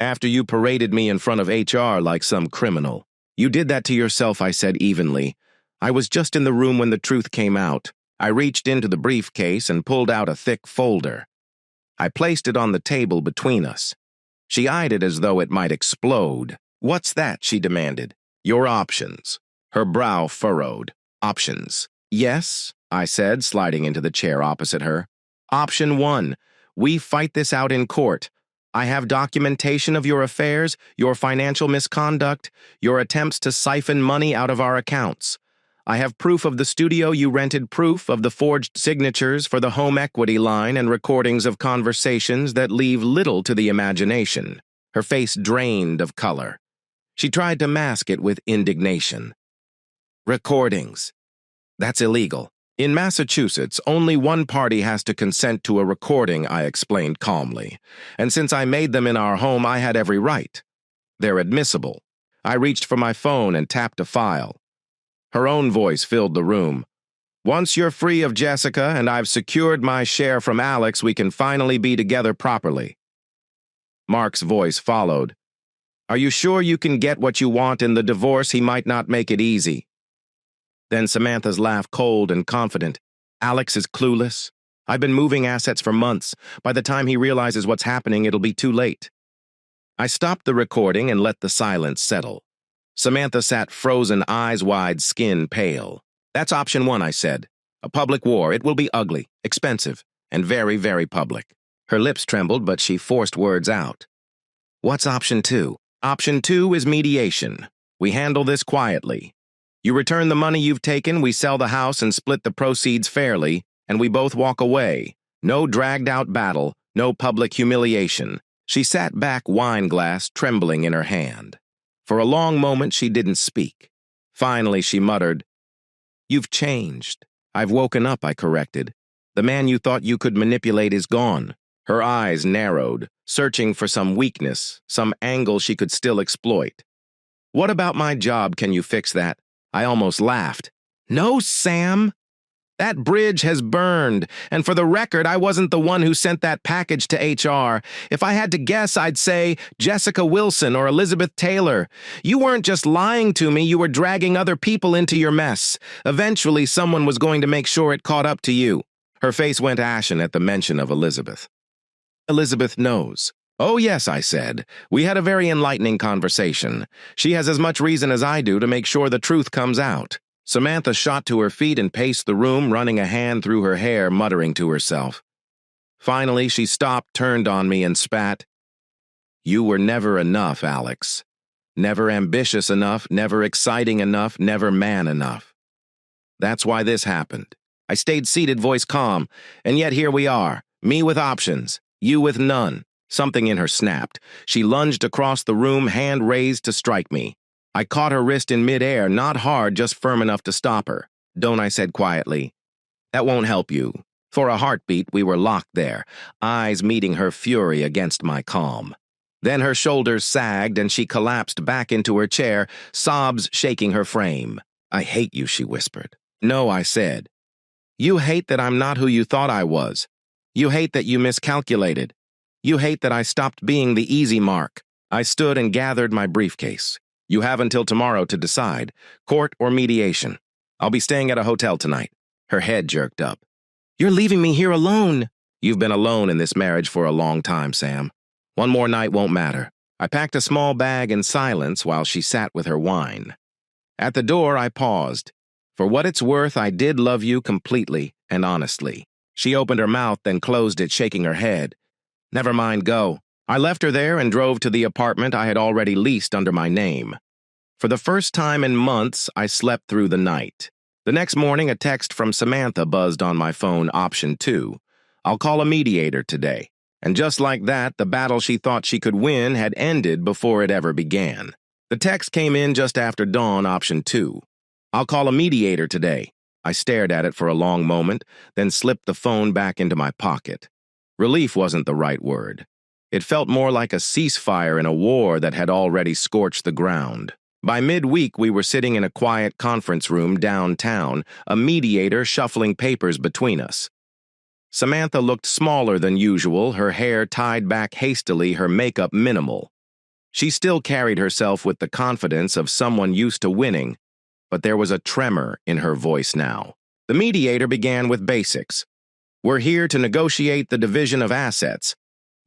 After you paraded me in front of HR like some criminal. You did that to yourself," I said evenly. "I was just in the room when the truth came out." I reached into the briefcase and pulled out a thick folder. I placed it on the table between us. She eyed it as though it might explode. "What's that?" she demanded. "Your options." Her brow furrowed. "Options." "Yes," I said, sliding into the chair opposite her. "Option 1. We fight this out in court. I have documentation of your affairs, your financial misconduct, your attempts to siphon money out of our accounts. I have proof of the studio you rented, proof of the forged signatures for the home equity line, and recordings of conversations that leave little to the imagination." Her face drained of color. She tried to mask it with indignation. "Recordings. That's illegal. In Massachusetts, only one party has to consent to a recording," I explained calmly. "And since I made them in our home, I had every right. They're admissible." I reached for my phone and tapped a file. Her own voice filled the room. "Once you're free of Jessica and I've secured my share from Alex, we can finally be together properly." Mark's voice followed. "Are you sure you can get what you want in the divorce? He might not make it easy." Then Samantha's laugh, cold and confident. "Alex is clueless. I've been moving assets for months. By the time he realizes what's happening, it'll be too late." I stopped the recording and let the silence settle. Samantha sat frozen, eyes wide, skin pale. "That's option 1, I said. A public war. It will be ugly, expensive, and very, very public." Her lips trembled, but she forced words out. "What's option 2? Option 2 is mediation. We handle this quietly. You return the money you've taken, we sell the house and split the proceeds fairly, and we both walk away. No dragged-out battle, no public humiliation." She sat back, wine glass trembling in her hand. For a long moment, she didn't speak. Finally, she muttered, "You've changed." "I've woken up," I corrected. "The man you thought you could manipulate is gone." Her eyes narrowed, searching for some weakness, some angle she could still exploit. "What about my job? Can you fix that?" I almost laughed. "No, Sam. That bridge has burned, and for the record, I wasn't the one who sent that package to HR. If I had to guess, I'd say Jessica Wilson or Elizabeth Taylor. You weren't just lying to me, you were dragging other people into your mess. Eventually, someone was going to make sure it caught up to you." Her face went ashen at the mention of Elizabeth. "Elizabeth knows." "Oh, yes," I said. "We had a very enlightening conversation. She has as much reason as I do to make sure the truth comes out." Samantha shot to her feet and paced the room, running a hand through her hair, muttering to herself. Finally, she stopped, turned on me, and spat. "You were never enough, Alex. Never ambitious enough, never exciting enough, never man enough. That's why this happened. I stayed seated, voice calm, and yet here we are, me with options, you with none. Something in her snapped. She lunged across the room, hand raised to strike me. I caught her wrist in midair, not hard, just firm enough to stop her. "Don't," I said quietly. "That won't help you." For a heartbeat, we were locked there, eyes meeting her fury against my calm. Then her shoulders sagged and she collapsed back into her chair, sobs shaking her frame. "I hate you," she whispered. "No," I said. "You hate that I'm not who you thought I was. You hate that you miscalculated. You hate that I stopped being the easy mark." I stood and gathered my briefcase. "You have until tomorrow to decide, court or mediation. I'll be staying at a hotel tonight." Her head jerked up. "You're leaving me here alone." "You've been alone in this marriage for a long time, Sam. One more night won't matter." I packed a small bag in silence while she sat with her wine. At the door, I paused. "For what it's worth, I did love you completely and honestly." She opened her mouth, then closed it, shaking her head. "Never mind, go." I left her there and drove to the apartment I had already leased under my name. For the first time in months, I slept through the night. The next morning, a text from Samantha buzzed on my phone, option 2. "I'll call a mediator today." And just like that, the battle she thought she could win had ended before it ever began. The text came in just after dawn, option 2. "I'll call a mediator today." I stared at it for a long moment, then slipped the phone back into my pocket. Relief wasn't the right word. It felt more like a ceasefire in a war that had already scorched the ground. By midweek, we were sitting in a quiet conference room downtown, a mediator shuffling papers between us. Samantha looked smaller than usual, her hair tied back hastily, her makeup minimal. She still carried herself with the confidence of someone used to winning, but there was a tremor in her voice now. The mediator began with basics. "We're here to negotiate the division of assets.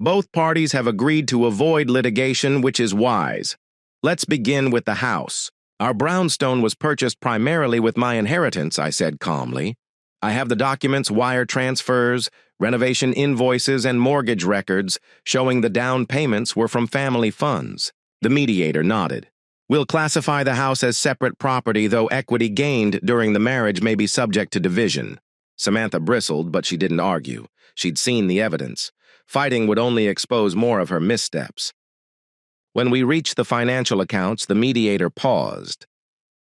Both parties have agreed to avoid litigation, which is wise. Let's begin with the house. Our brownstone was purchased primarily with my inheritance," I said calmly. "I have the documents, wire transfers, renovation invoices, and mortgage records showing the down payments were from family funds." The mediator nodded. "We'll classify the house as separate property, though equity gained during the marriage may be subject to division." Samantha bristled, but she didn't argue. She'd seen the evidence. Fighting would only expose more of her missteps. When we reached the financial accounts, the mediator paused.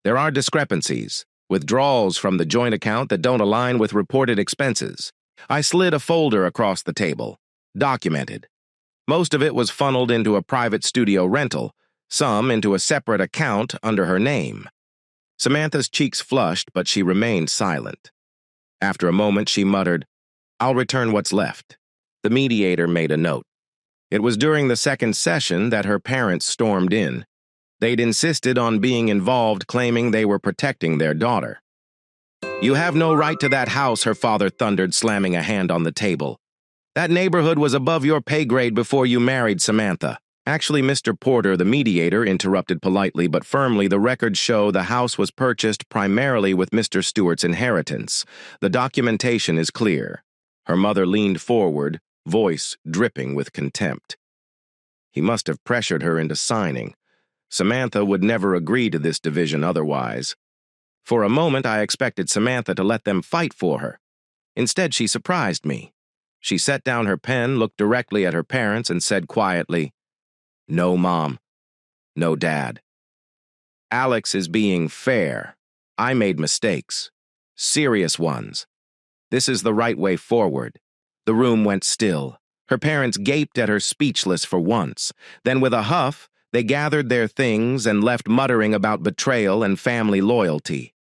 "There are discrepancies, withdrawals from the joint account that don't align with reported expenses." I slid a folder across the table. "Documented." Most of it was funneled into a private studio rental, some into a separate account under her name. Samantha's cheeks flushed, but she remained silent. After a moment, she muttered, "I'll return what's left." The mediator made a note. It was during the second session that her parents stormed in. They'd insisted on being involved, claiming they were protecting their daughter. "You have no right to that house," her father thundered, slamming a hand on the table. "That neighborhood was above your pay grade before you married Samantha." "Actually, Mr. Porter," the mediator interrupted politely but firmly, "the records show the house was purchased primarily with Mr. Stewart's inheritance. The documentation is clear." Her mother leaned forward, voice dripping with contempt. He must have pressured her into signing. Samantha would never agree to this division otherwise. For a moment, I expected Samantha to let them fight for her. Instead, she surprised me. She set down her pen, looked directly at her parents, and said quietly, "No, Mom. No, Dad. Alex is being fair. I made mistakes. Serious ones. This is the right way forward." The room went still. Her parents gaped at her, speechless for once. Then with a huff, they gathered their things and left muttering about betrayal and family loyalty.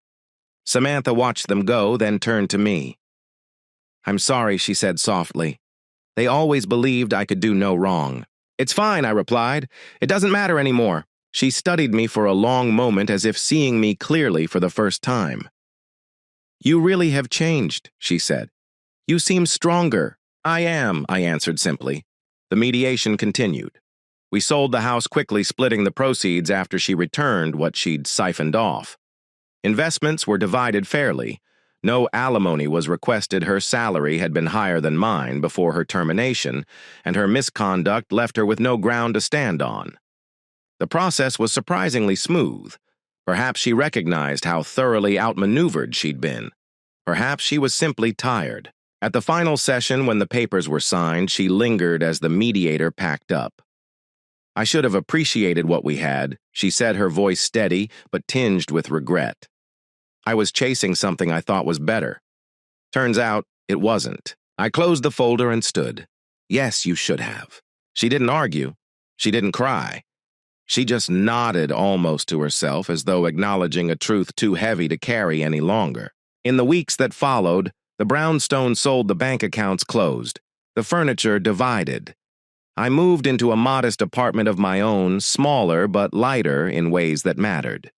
Samantha watched them go, then turned to me. "I'm sorry," she said softly. "They always believed I could do no wrong." "It's fine," I replied. "It doesn't matter anymore." She studied me for a long moment as if seeing me clearly for the first time. "You really have changed," she said. "You seem stronger." "I am," I answered simply. The mediation continued. We sold the house quickly, splitting the proceeds after she returned what she'd siphoned off. Investments were divided fairly. No alimony was requested. Her salary had been higher than mine before her termination, and her misconduct left her with no ground to stand on. The process was surprisingly smooth. Perhaps she recognized how thoroughly outmaneuvered she'd been. Perhaps she was simply tired. At the final session, when the papers were signed, she lingered as the mediator packed up. "I should have appreciated what we had," she said, her voice steady but tinged with regret. "I was chasing something I thought was better. Turns out, it wasn't." I closed the folder and stood. "Yes, you should have." She didn't argue. She didn't cry. She just nodded almost to herself, as though acknowledging a truth too heavy to carry any longer. In the weeks that followed, the brownstones sold, the bank accounts closed, the furniture divided. I moved into a modest apartment of my own, smaller but lighter in ways that mattered.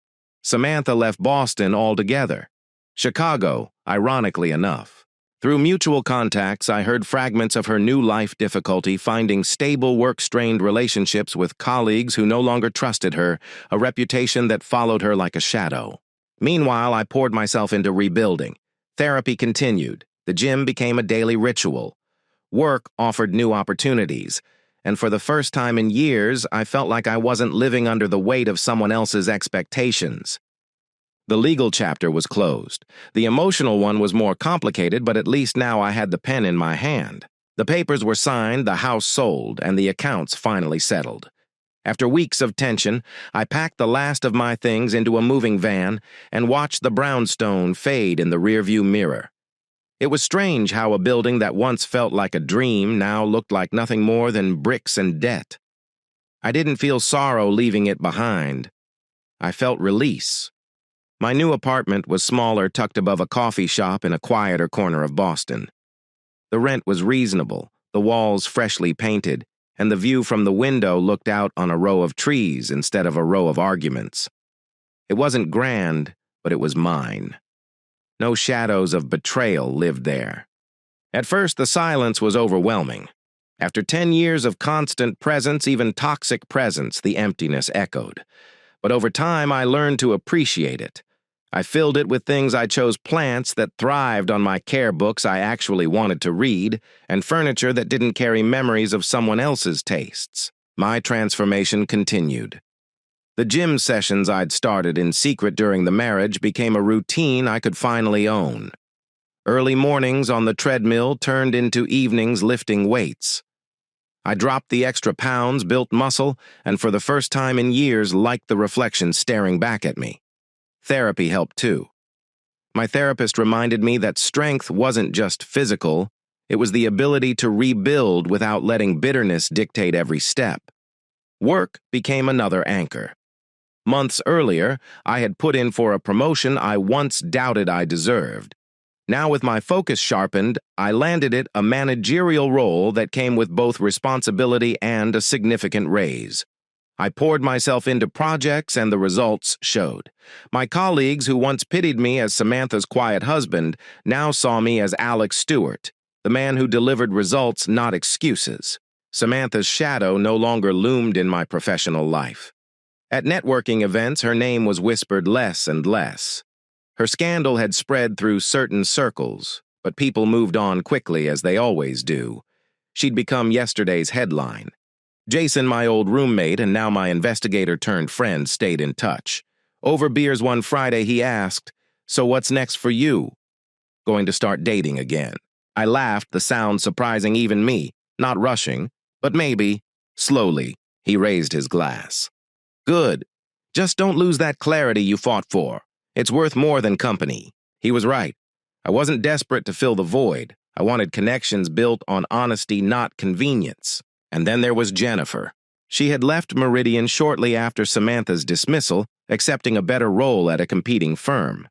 Samantha left Boston altogether. Chicago, ironically enough. Through mutual contacts, I heard fragments of her new life difficulty finding stable, work-strained relationships with colleagues who no longer trusted her, a reputation that followed her like a shadow. Meanwhile, I poured myself into rebuilding. Therapy continued. The gym became a daily ritual. Work offered new opportunities. And for the first time in years, I felt like I wasn't living under the weight of someone else's expectations. The legal chapter was closed. The emotional one was more complicated, but at least now I had the pen in my hand. The papers were signed, the house sold, and the accounts finally settled. After weeks of tension, I packed the last of my things into a moving van and watched the brownstone fade in the rearview mirror. It was strange how a building that once felt like a dream now looked like nothing more than bricks and debt. I didn't feel sorrow leaving it behind. I felt release. My new apartment was smaller, tucked above a coffee shop in a quieter corner of Boston. The rent was reasonable, the walls freshly painted, and the view from the window looked out on a row of trees instead of a row of arguments. It wasn't grand, but it was mine. No shadows of betrayal lived there. At first, the silence was overwhelming. After 10 years of constant presence, even toxic presence, the emptiness echoed. But over time, I learned to appreciate it. I filled it with things. I chose plants that thrived on my care books I actually wanted to read, and furniture that didn't carry memories of someone else's tastes. My transformation continued. The gym sessions I'd started in secret during the marriage became a routine I could finally own. Early mornings on the treadmill turned into evenings lifting weights. I dropped the extra pounds, built muscle, and for the first time in years liked the reflection staring back at me. Therapy helped too. My therapist reminded me that strength wasn't just physical, it was the ability to rebuild without letting bitterness dictate every step. Work became another anchor. Months earlier, I had put in for a promotion I once doubted I deserved. Now, with my focus sharpened, I landed it, a managerial role that came with both responsibility and a significant raise. I poured myself into projects, and the results showed. My colleagues, who once pitied me as Samantha's quiet husband, now saw me as Alex Stewart, the man who delivered results, not excuses. Samantha's shadow no longer loomed in my professional life. At networking events, her name was whispered less and less. Her scandal had spread through certain circles, but people moved on quickly, as they always do. She'd become yesterday's headline. Jason, my old roommate and now my investigator-turned-friend, stayed in touch. Over beers one Friday, he asked, "So what's next for you?" "Going to start dating again." I laughed, the sound surprising even me, not rushing, but maybe, slowly. He raised his glass. "Good. Just don't lose that clarity you fought for. It's worth more than company." He was right. I wasn't desperate to fill the void. I wanted connections built on honesty, not convenience. And then there was Jennifer. She had left Meridian shortly after Samantha's dismissal, accepting a better role at a competing firm.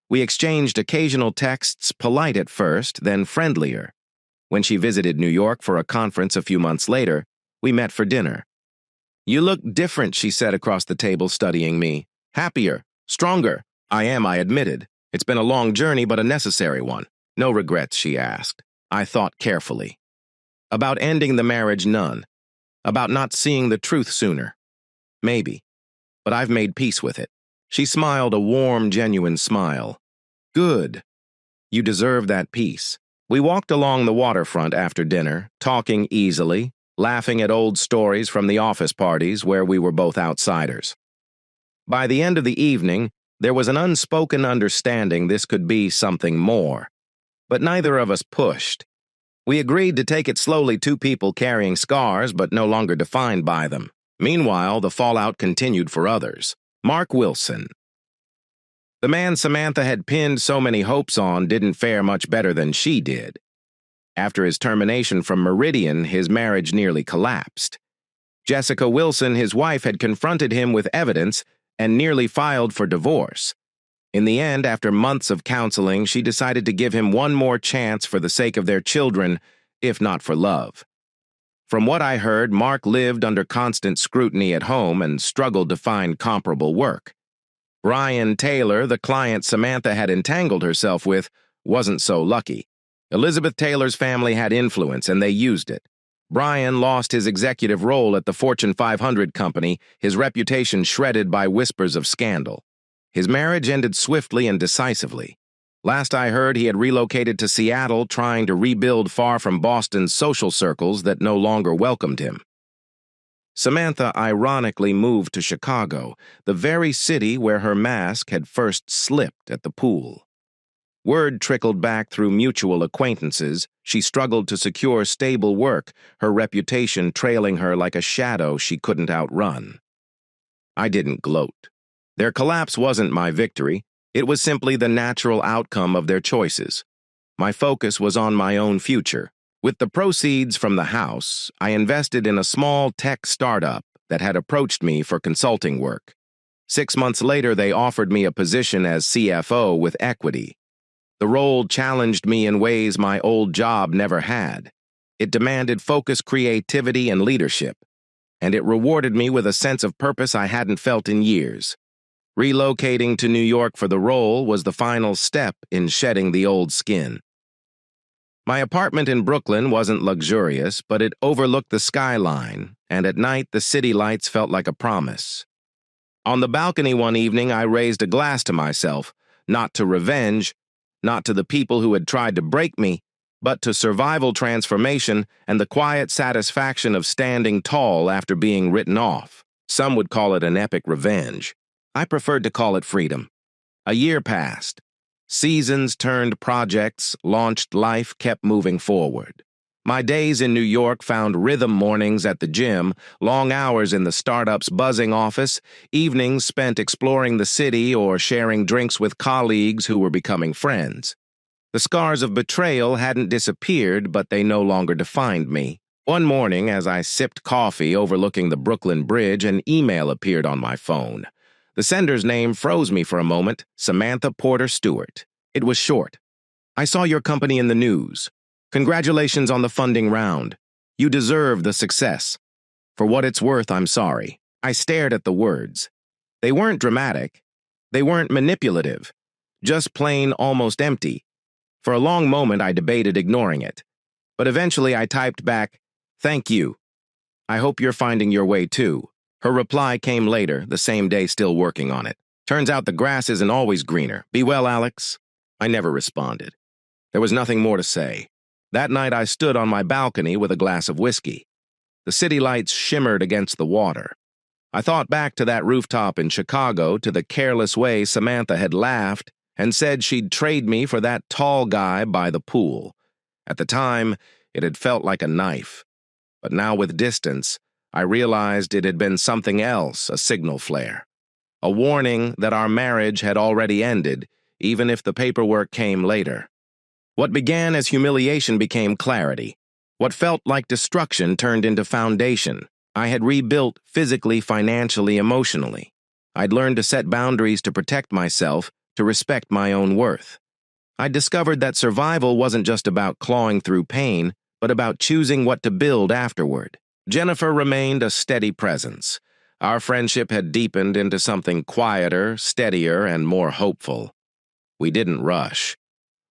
We exchanged occasional texts, polite at first, then friendlier. When she visited New York for a conference a few months later, we met for dinner. "You look different," she said across the table, studying me. "Happier, stronger." "I am," I admitted. "It's been a long journey, but a necessary one." "No regrets?" she asked. I thought carefully. About ending the marriage, none. About not seeing the truth sooner. Maybe. But I've made peace with it. She smiled, a warm, genuine smile. "Good. You deserve that peace." We walked along the waterfront after dinner, talking easily, laughing at old stories from the office parties where we were both outsiders. By the end of the evening, there was an unspoken understanding this could be something more, but neither of us pushed. We agreed to take it slowly, two people carrying scars but no longer defined by them. Meanwhile, the fallout continued for others. Mark Wilson. The man Samantha had pinned so many hopes on didn't fare much better than she did. After his termination from Meridian, his marriage nearly collapsed. Jessica Wilson, his wife, had confronted him with evidence and nearly filed for divorce. In the end, after months of counseling, she decided to give him one more chance for the sake of their children, if not for love. From what I heard, Mark lived under constant scrutiny at home and struggled to find comparable work. Brian Taylor, the client Samantha had entangled herself with, wasn't so lucky. Elizabeth Taylor's family had influence, and they used it. Brian lost his executive role at the Fortune 500 company, his reputation shredded by whispers of scandal. His marriage ended swiftly and decisively. Last I heard, he had relocated to Seattle, trying to rebuild far from Boston's social circles that no longer welcomed him. Samantha ironically moved to Chicago, the very city where her mask had first slipped at the pool. Word trickled back through mutual acquaintances. She struggled to secure stable work, her reputation trailing her like a shadow she couldn't outrun. I didn't gloat. Their collapse wasn't my victory. It was simply the natural outcome of their choices. My focus was on my own future. With the proceeds from the house, I invested in a small tech startup that had approached me for consulting work. 6 months later, they offered me a position as CFO with equity. The role challenged me in ways my old job never had. It demanded focus, creativity, and leadership, and it rewarded me with a sense of purpose I hadn't felt in years. Relocating to New York for the role was the final step in shedding the old skin. My apartment in Brooklyn wasn't luxurious, but it overlooked the skyline, and at night the city lights felt like a promise. On the balcony one evening, I raised a glass to myself, not to revenge, not to the people who had tried to break me, but to survival transformation and the quiet satisfaction of standing tall after being written off. Some would call it an epic revenge. I preferred to call it freedom. A year passed. Seasons turned projects, launched life, kept moving forward. My days in New York found rhythm: mornings at the gym, long hours in the startup's buzzing office, evenings spent exploring the city or sharing drinks with colleagues who were becoming friends. The scars of betrayal hadn't disappeared, but they no longer defined me. One morning, as I sipped coffee overlooking the Brooklyn Bridge, an email appeared on my phone. The sender's name froze me for a moment: Samantha Porter Stewart. It was short. I saw your company in the news. Congratulations on the funding round. You deserve the success. For what it's worth, I'm sorry. I stared at the words. They weren't dramatic. They weren't manipulative. Just plain, almost empty. For a long moment, I debated ignoring it. But eventually, I typed back, "Thank you. I hope you're finding your way too." Her reply came later, the same day, still working on it. "Turns out the grass isn't always greener. Be well, Alex." I never responded. There was nothing more to say. That night I stood on my balcony with a glass of whiskey. The city lights shimmered against the water. I thought back to that rooftop in Chicago, to the careless way Samantha had laughed and said she'd trade me for that tall guy by the pool. At the time, it had felt like a knife. But now with distance, I realized it had been something else, a signal flare. A warning that our marriage had already ended, even if the paperwork came later. What began as humiliation became clarity. What felt like destruction turned into foundation. I had rebuilt physically, financially, emotionally. I'd learned to set boundaries to protect myself, to respect my own worth. I'd discovered that survival wasn't just about clawing through pain, but about choosing what to build afterward. Jennifer remained a steady presence. Our friendship had deepened into something quieter, steadier, and more hopeful. We didn't rush.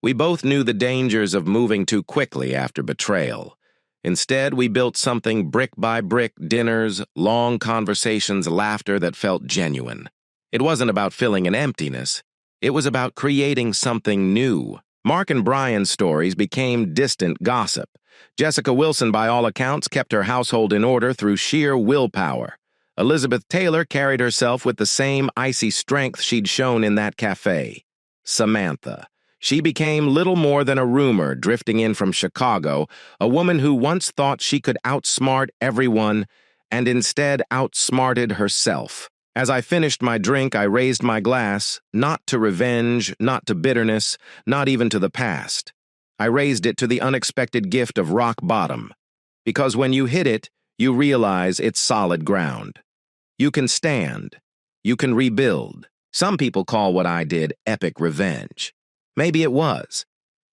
We both knew the dangers of moving too quickly after betrayal. Instead, we built something brick by brick: dinners, long conversations, laughter that felt genuine. It wasn't about filling an emptiness. It was about creating something new, Mark and Brian's stories became distant gossip. Jessica Wilson, by all accounts, kept her household in order through sheer willpower. Elizabeth Taylor carried herself with the same icy strength she'd shown in that cafe. Samantha. She became little more than a rumor drifting in from Chicago, a woman who once thought she could outsmart everyone and instead outsmarted herself. As I finished my drink, I raised my glass, not to revenge, not to bitterness, not even to the past. I raised it to the unexpected gift of rock bottom. Because when you hit it, you realize it's solid ground. You can stand. You can rebuild. Some people call what I did epic revenge. Maybe it was.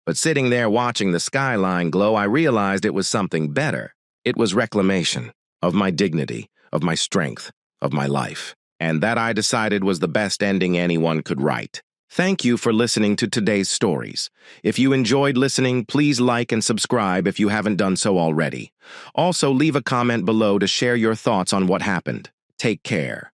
But sitting there watching the skyline glow, I realized it was something better. It was reclamation of my dignity, of my strength, of my life. And that, I decided, was the best ending anyone could write. Thank you for listening to today's stories. If you enjoyed listening, please like and subscribe if you haven't done so already. Also, leave a comment below to share your thoughts on what happened. Take care.